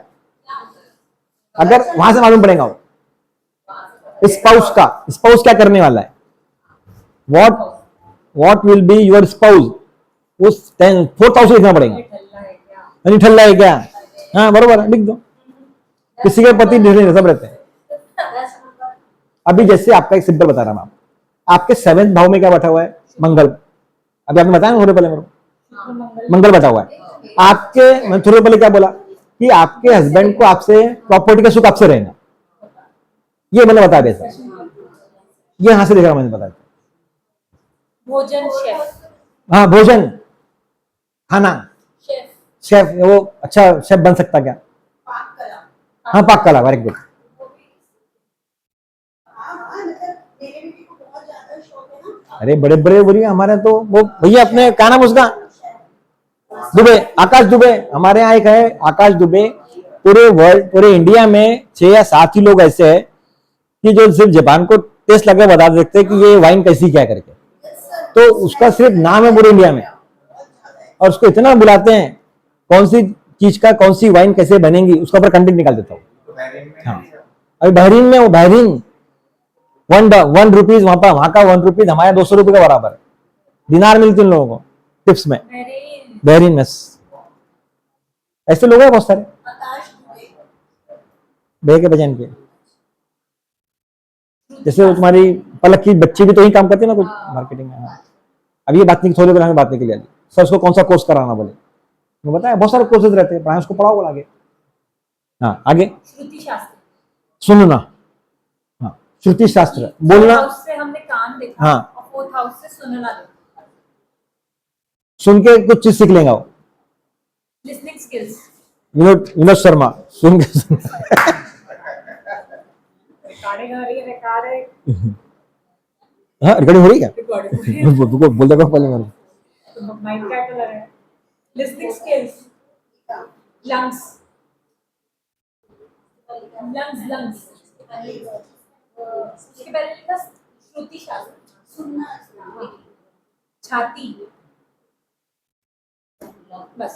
अगर वहां से मालूम पड़ेगा वो स्पाउस क्या करने वाला है, what will be your spouse, उस 4,000 लिखना पड़ेगा। ठल्ला है क्या? नहीं ठल्ला है क्या? हाँ बरोबर है, लिख दो। किसी के पति नहीं सब रहते हैं। अभी जैसे आपका एक सिंपल बता रहा हूं, आपके 7वें भाव में क्या बैठा हुआ है? मंगल। अभी आपने बताया ना थोड़े पहले मेरे को, मंगल बैठा हुआ है आपके। मैं थोड़े पहले क्या बोला कि आपके हस्बैंड को आपसे प्रॉपर्टी का सुख आपसे रहेगा, ये मैंने बताया बेसा, ये यहां से देखा मैंने बताया। भोजन शेफ। हाँ भोजन, खाना, शेफ। शेफ, वो अच्छा शेफ बन सकता क्या? पाक कला। हाँ पाक कला, वेरी गुड। हाँ, मतलब मेरे बेटे को बहुत ज्यादा शौक है ना। अरे बड़े बड़े बोलिए, हमारे तो वो भैया अपने क्या नाम उसका, दुबे, आकाश दुबे। हमारे यहाँ एक है आकाश दुबे। पूरे वर्ल्ड, पूरे इंडिया में 6 या 7 ही लोग ऐसे हैं कि जो सिर्फ जापान को टेस्ट लगा बता सकते हैं कि ये वाइन कैसी क्या करके। तो उसका सिर्फ नाम है पूरे इंडिया में, और उसको इतना बुलाते हैं कौन सी चीज का, कौन सी वाइन कैसे बनेगी, उसका ऊपर कंटेंट निकाल देता हूँ। हाँ, अभी बहरीन में, वो बहरीन 1 रुपीज, वहां का 1 रुपीज हमारे 200 रुपये का बराबर है। दिनार मिलती उन लोगों को टिप्स में, बहरीन में। ऐसे लोग हैं बहुत सारे, आकाश दुबे। बह के बजान के। जैसे वो तुम्हारी पलक की बच्ची भी तो ही काम करती है ना कुछ मार्केटिंग में। हाँ। अब ये बात नहीं, थोड़ी देर बात नहीं के लिए सर उसको कौन सा कोर्स कराना बोले, मैं बताया बहुत सारे कोर्सेज रहते हैं, उसको पढ़ाओ बोला आगे। हाँ आगे श्रुति शास्त्र। सुनना, हाँ श्रुति शास्त्र बोलना। हाउस से हमने कान देखा, हाँ। और 4th हाउस से सुनना देखा। सुन के कुछ चीज सीख लेगा वो। Listening skills. विनोद शर्मा सुन के रिकॉर्डिंग हो रही है, रिकॉर्डिंग। हाँ रिकॉर्डिंग हो रही है क्या? रिकॉर्डिंग बोल देखो पहले मेरे तो माइंड क्या कर रहा है? Listening skills. Lungs. Lungs lungs. उसके पहले लिखा श्रुति शास्त्र। सुनना। छाती। बस।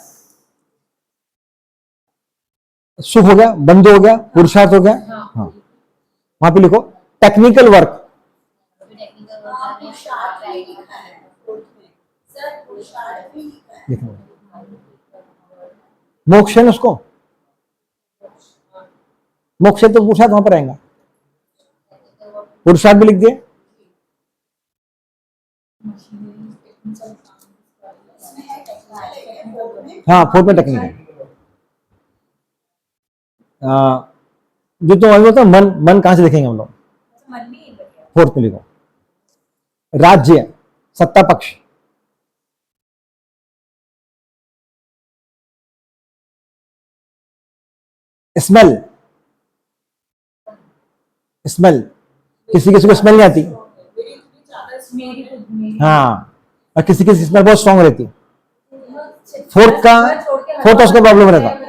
सुख हो गया, बंद हो गया, पुरुषार्थ हो गया। हाँ वहां पे लिखो टेक्निकल वर्क। पुरुषार्थ भी लिखा है सर, पुरुषार्थ भी लिखा है। लिखो मोक्ष है ना उसको, मोक्ष है तो पुरुषार्थ वहां पर आएगा। पुरुषार्थ भी लिख दिए। इसमें है टेक्निकल है, बोर्ड में। हाँ 4 में टेक्निकल। जो तो होता है मन, मन कहां से देखेंगे हम लोग? मन भी बढ़िया। 4 में लिखो राज्य, सत्ता पक्ष। स्मेल, स्मेल, किसी किसी को स्मेल नहीं आती। मेरी हाँ, और किसी किसी स्मेल बहुत स्ट्रांग रहती है। 4th का, 4th हाउस का प्रॉब्लम रहता।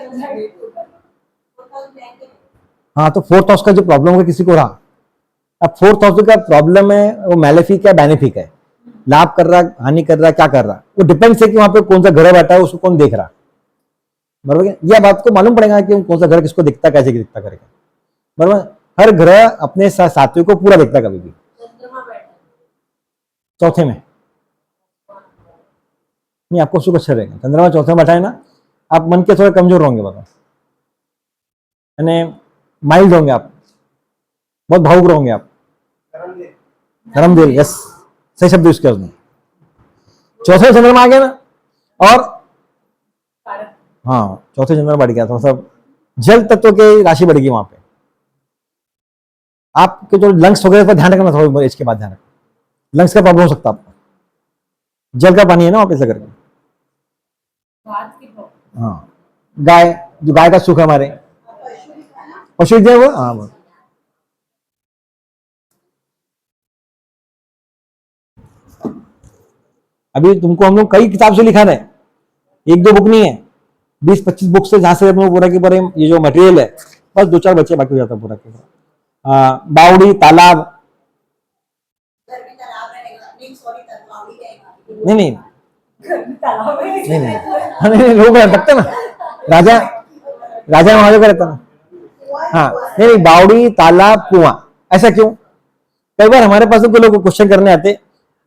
हाँ तो 4th हाउस का जो प्रॉब्लम होगा किसी को रहा। अब 4th हाउस का प्रॉब्लम है वो मैलेफिक है बेनिफिक है, लाभ कर रहा हानि कर रहा क्या कर रहा, वो डिपेंड्स है कि वहां पे कौन सा ग्रह बैठा है, उसको कौन देख रहा। बरोबर है? यह बात को मालूम पड़ेगा कि कौन सा ग्रह किसको दिखता, कैसे दिखता करेगा। बरोबर, हर ग्रह अपने साथियों को पूरा दिखता कभी भी। 4th में नहीं, आपको सुख अच्छा रहेगा। चंद्रमा 4th में बैठा है ना, आप मन के थोड़े कमजोर होंगे बाबा, यानी माइल्ड होंगे आप, बहुत भावुक रहोगे आप। धर्मदेव, यस सही शब्द यूज किया उसने। 4th चंद्रमा आ गया ना, और हाँ 4th चंद्रमा बढ़ गया, थोड़ा सा जल तत्व की राशि बढ़ गई वहां पे। आपके जो लंग्स वगैरह पर ध्यान रखना, थोड़ा इसके बाद ध्यान रखना, लंग्स का प्रॉब्लम हो सकता है आपको। जल का पानी है ना वापस करके। हाँ गाय, जो गाय का सुख है हमारे, पशु लिखा ना। पशु जो है वो, हाँ वो अभी तुमको हम लोग कई किताब से लिखा है, एक दो बुक नहीं है, 20-25 बुक से, जहां से हम लोग पूरा के पूरे ये जो मटेरियल है, बस 2-4 बच्चे बाकी हो जाता है पूरा के पूरा। बावड़ी तालाब, घर में तालाब रहेगा, नहीं सॉरी तालाब ही रहेगा। नहीं नहीं घर में तालाब है। नहीं नहीं हाँ, नहीं लोग रखते ना, राजा राजा महाराजा का रहता ना। हाँ नहीं नहीं, बावड़ी तालाब कुआं, ऐसा क्यों? कई बार हमारे पास तो लोग क्वेश्चन करने आते,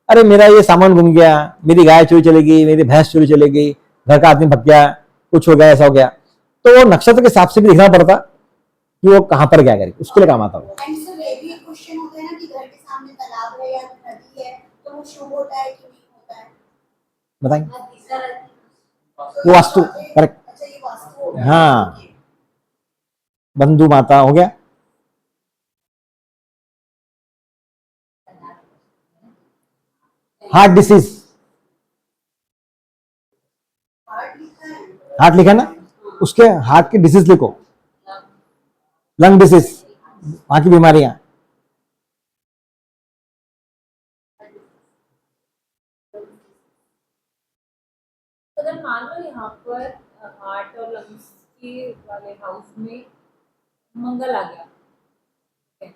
अरे मेरा ये सामान गुम गया, मेरी गाय चोरी चली गई, मेरी भैंस चोरी चली गई, घर का आदमी भग गया, कुछ हो गया, ऐसा हो गया, तो वो नक्षत्र के हिसाब से भी देखना पड़ता कि वो कहाँ पर गया करें, उसके लिए काम आता है। एंड सर ये भी एक क्वेश्चन होता है ना कि घर के सामने तालाब है या नदी है तो वो शुभ होता है कि नहीं होता है? बताएंगे वो वास्तु, करेक्ट। अच्छा ये वास्तु हो गया। हाँ, बंधु माता हो गया। हार्ट डिसीज, हार्ट लिखा है। हार्ट लिखा ना, उसके हार्ट की डिसीज लिखो, लंग डिसीज, वहां की बीमारियां। अगर मान लो यहाँ पर हार्ट और लंग्स के वाले हाउस में मंगल आ गया, ठीक है?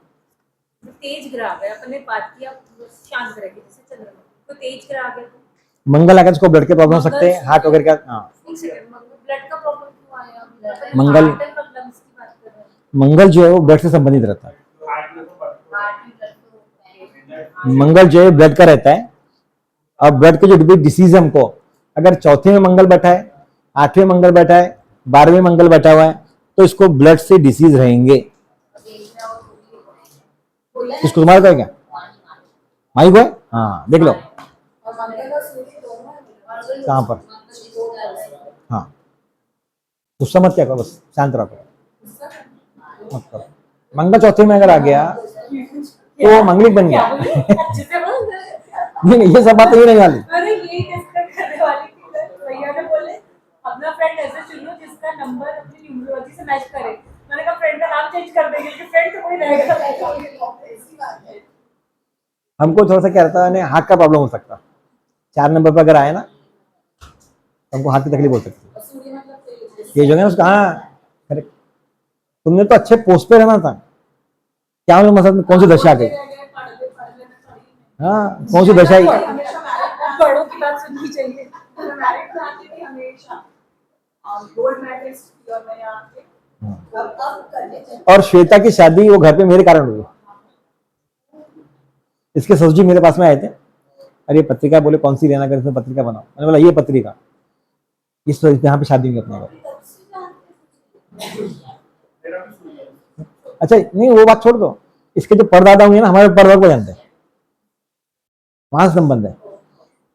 तो तेज ग्रह आ गया, अपन ने बात किया शांत ग्रह की, जैसे चंद्रमा, तो तेज ग्रह आ गया तो मंगल आकर इसको ब्लड के प्रॉब्लम हो सकते हैं, हार्ट वगैरह का। हाँ, एक सेकंड, ब्लड का प्रॉब्लम क्यों आया? अपन मंगल- हार्ट और लंग्स की बात कर रहे हैं। मंगल जो है वो ब्लड से संबंधित रहता है। हार्ट में ब्लड तो होता है। मंगल जो है ब्लड का रहता है, और ब्लड के जो डिसीज है हमको, अगर चौथे में मंगल बैठा है, 8वें मंगल बैठा है, 12वें मंगल बैठा हुआ है, तो इसको ब्लड से डिसीज रहेंगे। इसको तुम्हारा को है क्या? माई को है? हाँ देख लो और मंगल और सूर्य दोनों है। कहाँ पर। हाँ, गुस्सा मत क्या करो, बस शांत रहो, मत करो। मंगल चौथे में अगर आ गया तो वो मंगलिक बन गया। अच्छे से बोल रहे हैं। नहीं नहीं, ये सब बातें ही नहीं वाली। अरे ये डिस्कस करने वाली थी, भैया ने बोले अपना फ्रेंड ऐसे चुनो जिसका नंबर अपनी न्यूमरोलॉजी से मैच करे। मैंने कहा फ्रेंड का नाम चेंज कर देंगे क्योंकि फ्रेंड तो कोई रहेगा। ऐसी बात है। हमको थोड़ा सा क्या रहता है, हार्ट का प्रॉब्लम हो सकता, 4 नंबर पर अगर आए ना, तो हमको हार्ट की तकलीफ हो सकती है। सूर्य मतलब ये जो है उसका, हाँ करेक्ट। तुमने तो अच्छे पोस्ट पे रहना था, क्या मालूम मतलब कौन सी दशा आ गई। हाँ, कौन सी दशा आई। बड़ों की बात सुननी चाहिए। हमेशा गोल्ड मेडलिस्ट और मैं यहाँ पे अब कर लेते हैं। और श्वेता की शादी वो घर पे मेरे कारण हुई। इसके ससुर जी मेरे पास में आए थे, अरे पत्रिका, बोले कौन सी लेना, कर इसमें पत्रिका बनाओ। मैंने बोला ये पत्रिका, इस यहाँ पे शादी हुई अपने घर। अच्छा नहीं, वो बात छोड़ दो, इसके जो परदादा हुए ना, हमारे परदादा को जानते हैं, वहां से संबंध है।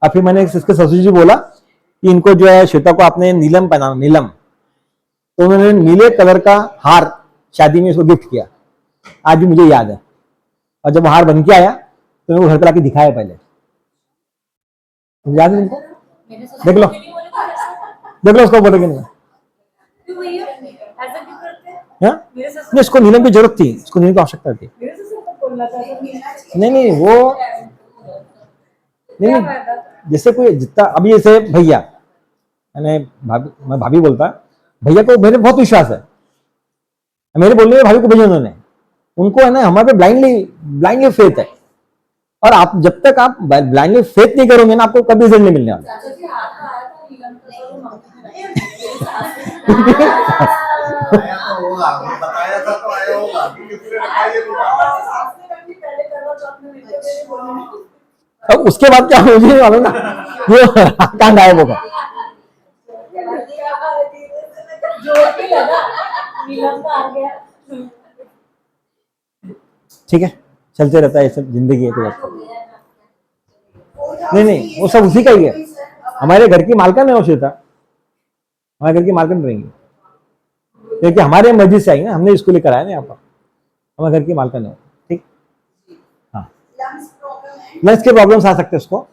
अब फिर मैंने इसके ससुर जी बोला कि इनको जो है श्वेता को आपने नीलम पहनाना, नीलम, तो उन्होंने नीले कलर का हार शादी में इसको गिफ्ट किया, आज भी मुझे याद है। और जब हार बन के आया तो मैं वो घर पर आके दिखाया पहले, याद है तुमको? देख लो, देख लो उसको, बोलो कि नहीं। क्यों भैया ऐसा क्यों करते हैं? हाँ? मेरे ससुर नहीं, इसको नीलम की जरूरत थी, इसको नीलम की आवश्यकता थी। मेरे ससुर को बोलना था नहीं नहीं, वो नहीं नहीं, जैसे कोई जितना अभी जैसे भैया, मैंने भाभी, मैं भाभी बोलता, भैया को मेरे बहुत विश्वास है, मेरे बोलने में भाभी को भेजा उन्होंने, उनको है ना हमारे पे ब्लाइंडली फेथ है। और आप जब तक आप ब्लाइंडली फेथ नहीं करोगे ना, आपको कभी रिजल्ट नहीं मिलने वाला। चाचा जी हाथ में आया था नीलम का तो आया तो होगा, बताया था तो आया होगा, किसी ने बताया ये पहले करवा चौथ में मिलते थे बोलने। अब उसके बाद क्या मुझे नहीं मालूम ना, वो कहाँ गायब होगा। जोर भी लगा, नीलम का आ गया। ठीक है, चलते रहता है ये सब, जिंदगी है तो बात। नहीं नहीं, वो सब उसी का ही है। हमारे घर की मालकिन है वो श्वेता, हमारे घर की मालकिन रहेंगी, क्योंकि हमारे मस्जिद से आई ना, हमने इसको लेकर आया ना यहाँ पर, हमारे घर की मालकिन है। ठीक, हाँ। लंग्स प्रॉब्लम है। लंग्स के प्रॉब्लम्स आ सकते हैं उसको।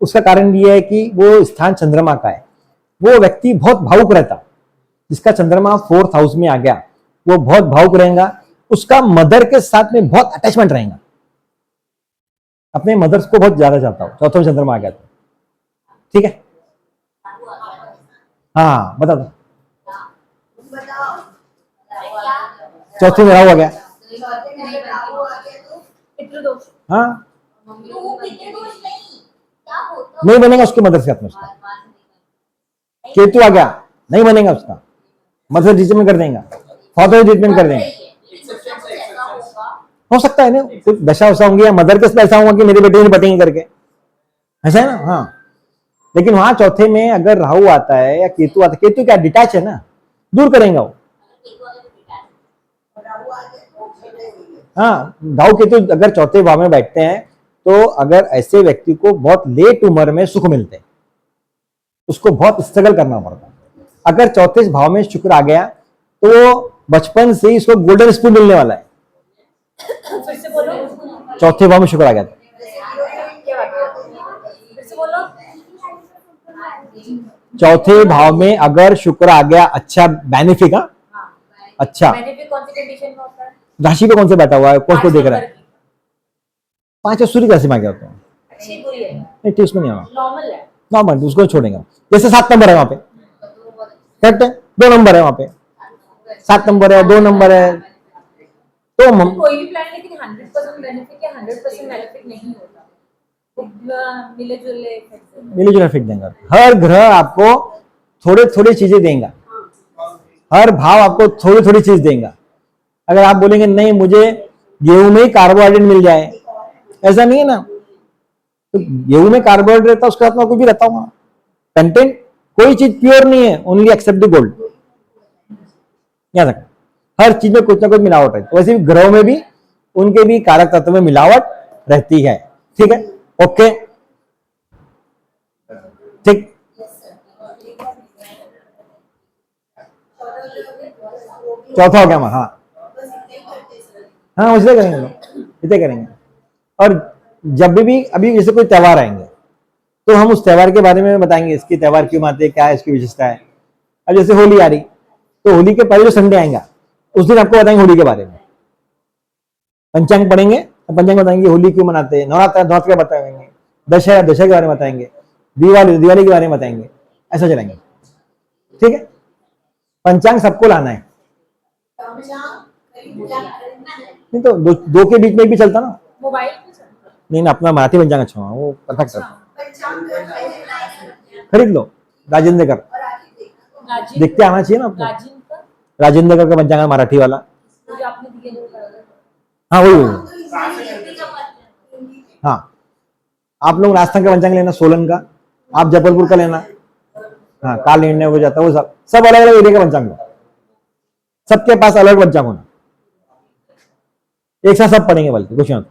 उसका कारण ये है कि वो स्थान चंद्रमा का है, वो व्यक्ति बहुत भावुक रहता, जिसका चंद्रमा 4th हाउस में आ गया वो बहुत भावुक रहेगा, उसका मदर के साथ में बहुत अटैचमेंट रहेगा, अपने मदर्स को बहुत ज्यादा चाहता हो। चौथे में चंद्रमा आ गया तो ठीक है, हाँ बता दो। बताओ चौथे में राहु आ गया। चौथे में अगर राहु आ गया तो पितृदोष। हाँ, तो वो पितृदोष नहीं, क्या होता नहीं बनेगा उसके मदर से आत्मा उसका। केतु आ गया, नहीं बनेगा उसका, मतलब ट्रीटमेंट कर देंगे, फादर ट्रीटमेंट कर देंगे। हो सकता है ना कुछ दशा वशा होंगी या मदर के साथ ऐसा होगा कि मेरे बेटे नहीं बटेंगे करके, ऐसा है ना। हाँ, लेकिन वहां चौथे में अगर राहु आता है या केतु आता है, केतु क्या डिटैच है ना, दूर करेंगे वो। राहु आ गया तो छेड़े हुए हाँ, राहु केतु अगर चौथे भाव में बैठते हैं तो अगर ऐसे व्यक्ति को बहुत लेट उम्र में सुख मिलते हैं, उसको बहुत स्ट्रगल करना पड़ता है। अगर चौथे भाव में शुक्र आ गया तो वो बचपन से ही इसको गोल्डन स्पून मिलने वाला है। फिर से बोलो। चौथे भाव में शुक्र आ गया तो क्या बात है? फिर से बोलो। चौथे भाव में अगर शुक्र आ गया, अच्छा बेनिफिट। हाँ, हाँ, अच्छा बेनिफिट कौन सी कंडीशन में होता है? राशि पे कौन से बैठा हुआ है, कौन को देख रहा है? 5 पांच सूर्य राशि में आ गया होता है, अच्छी बुरी है, नहीं ठीक उसमें नहीं होगा, नॉर्मल है। नॉर्मल उसको छोड़ेंगे। जैसे 7 नंबर है वहां पे, करेक्ट है, 2 नंबर है वहां पे, 7 नंबर है, 2 नंबर है, तो कोई भी प्लान लेकिन 100% बेनिफिट या 100% बेनिफिट नहीं होता, मिले जुले मिलीजुल इफेक्ट देंगे। हर ग्रह आपको थोड़े थोड़ी चीजें देगा, हर भाव आपको थोड़ी थोड़ी चीज देगा। अगर आप बोलेंगे नहीं मुझे गेहूं में ही कार्बोहाइड्रेट मिल जाए, ऐसा नहीं है ना, तो गेहूं में कार्बोहाइड्रेट रहता है, उसके साथ में कुछ भी रहता होगा कंटेंट, कोई चीज प्योर नहीं है, ओनली एक्सेप्ट द गोल्ड। याद रखना, हर चीज में कुछ ना कुछ मिलावट है, तो वैसे भी ग्रहों में भी उनके भी कारक तत्व में मिलावट रहती है। ठीक है, ओके, ठीक। चौथा हो गया हमारा, हाँ हाँ उससे करेंगे लोग, इतने करेंगे। और जब भी अभी जैसे कोई त्योहार आएंगे तो हम उस त्योहार के बारे में बताएंगे, इसकी त्योहार क्यों आते हैं, क्या है इसकी विशेषता है। अब जैसे होली आ रही, तो होली के पहले जो संडे आएगा उस दिन आपको बताएंगे होली के बारे में, पंचांग पढ़ेंगे तो पंचांग बताएंगे होली क्यों मनाते हैं, नवरात्र नवरात्र के बताएंगे, दशहरा दशहरा के बारे में बताएंगे, दिवाली दिवाली के बारे में बताएंगे, ऐसा चलेंगे। ठीक है, पंचांग सबको लाना है, नहीं तो दो के बीच में भी चलता ना। मोबाइल पे चलता है। नहीं ना, अपना मराठी पंचांग अच्छा हुआ, वो परफेक्ट करता, खरीद लो राजेंद्र कर, राजीव देखते आना चाहिए ना आपको, राजीव का राजेंद्र कर का पंचांग है मराठी वाला। जो आपने दिए नहीं था। हाँ वही, हाँ आप लोग राजस्थान का पंचांग लेना, सोलन का, आप जबलपुर का लेना, हाँ काल निर्णय हो जाता है, वो सब सब अलग अलग एरिया का पंचांग लो, सबके पास अलग पंचांग होना, एक साथ सब पढ़ेंगे बल्कि कुछ नहीं होता।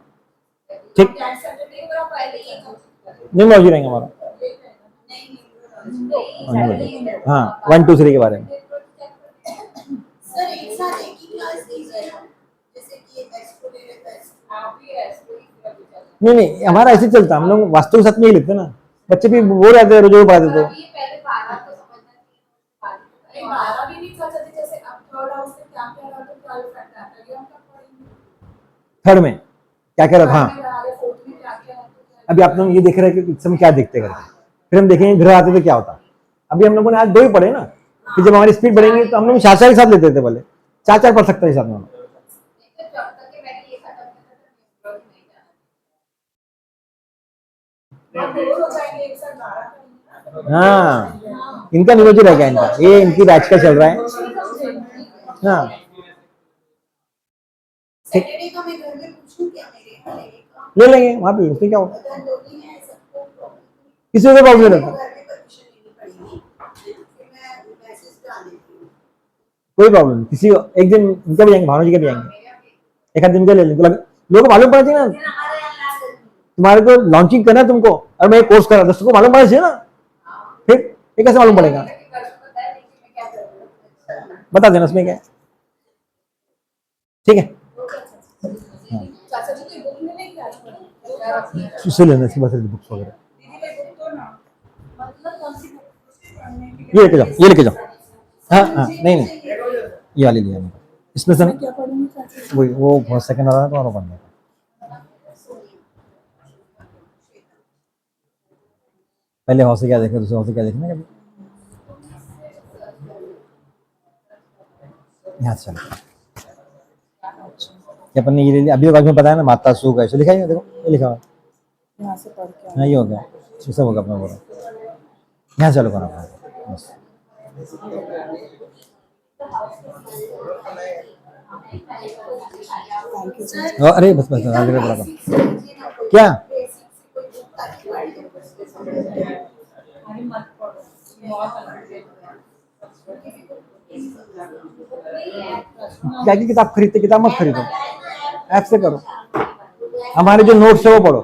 ठीक, नहीं मौजूद रहेंगे हमारा, हाँ 1 2 3 के बारे में। सर एक साथ एक ही क्लास दी जाए, जैसे कि एक एस्ट्रो ले लेता है, नहीं नहीं हमारा ऐसे चलता, हम लोग वास्तु के साथ में ही लिखते ना, बच्चे भी वो रहते हैं रोज पढ़ाते तो। पहले 12 को समझना चाहिए, 12 भी नहीं कर सकते, जैसे अब थर्ड हाउस में क्या क्या रहा तो 12 फैक्टर आता है, हम कब पढ़ेंगे? थर्ड में क्या क्या रहा, हाँ फोर्थ में क्या क्या रहा तो अभी आप लोग ये देख रहे हैं कि इस समय क्या देखते करके, फिर हम देखेंगे ग्रह आते तो क्या होता। अभी हम लोगों ने आज 2 ही पढ़े ना, कि जब हमारी स्पीड बढ़ेंगी तो हम लोग 4 4 के साथ लेते थे, पहले 4 4 पढ़ सकते हैं साथ में हम। हाँ इनका नियोजन रहेगा, इनका ये इनकी बैच का चल रहा है। हाँ सैटरडे का मैं घर में पूछूं क्या मेरे वाले का, ले लेंगे वहां पे, उसमें क्या होगा, अगर लोग हैं सबको प्रॉब्लम किसी को प्रॉब्लम नहीं रहता, घर में परमिशन लेनी पड़ेगी, फिर मैं मैसेज डाल देती हूँ। कोई प्रॉब्लम नहीं। किसी एक दिन इनका भी जाएंगे, भावना जी का भी जाएंगे, एक आध दिन का ले लेंगे, लोगों को मालूम पड़ा चाहिए ना, तुम्हारे को लॉन्चिंग करना है तुमको, और मैं कोर्स कर रहा था, सबको मालूम पड़ा चाहिए ना, फिर ये कैसे मालूम पड़ेगा, बता देना उसमें क्या है। ठीक है, चाचा जी कोई बुक मिलेगी आज उससे लेना इसके बाद बुक्स वगैरह, मतलब कौन सी बुक? ये लेके जाओ, ये लेके जाओ। हाँ हाँ नहीं नहीं ये वाली लिया मैंने, इसमें से क्या पढ़ूंगी चाचा जी? वही वो बहुत सेकंड आ रहा है तो और पढ़ने का। पहले हाउस से क्या देखे, दूसरे हाउस से क्या देखना कभी। यहाँ से चलो, ये अपन ने ये ले लिया। अभी में पता है ना, माता सुख ऐसे लिखा है, देखो ये लिखा हुआ है। यहाँ से पढ़ के हाँ, ये हो गया, ये सब हो गया अपना बोला। यहाँ चलो करो बस। Thank you sir. अरे बस बस आगे बढ़ा दो। क्या अरे मत पढ़ो, बहुत अलग है। क्या की किताब खरीदते, किताब मत खरीदो, ऐप से करो। हमारे जो नोट्स है वो पढ़ो।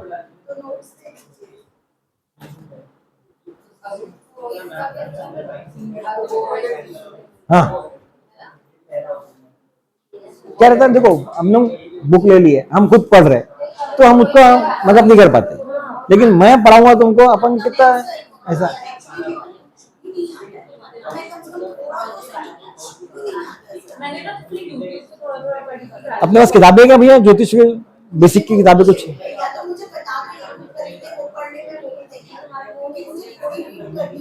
हाँ, क्या रहता है, देखो हम लोग बुक ले लिए, हम खुद पढ़ रहे, तो हम उसको मतलब नहीं कर पाते, लेकिन मैं पढ़ाऊंगा तुमको, अपन कितना ऐसा। मैंने ना अपनी ड्यूटी से थोड़ा थोड़ा पढ़ी थी। अपने पास किताबें क्या भैया, ज्योतिष के बेसिक की किताबें कुछ?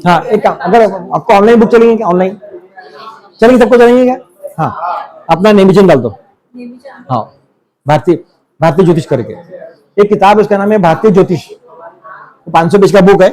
हाँ, एक काम, अगर आपको ऑनलाइन बुक चलेंगे क्या, ऑनलाइन चलेंगे, सबको चलेंगे क्या? हाँ, अपना नेमीचंद डाल दो। ये भी जानती हाँ, भारतीय ज्योतिष करके एक किताब है, उसका नाम है भारतीय ज्योतिष, 500 पेज का बुक है।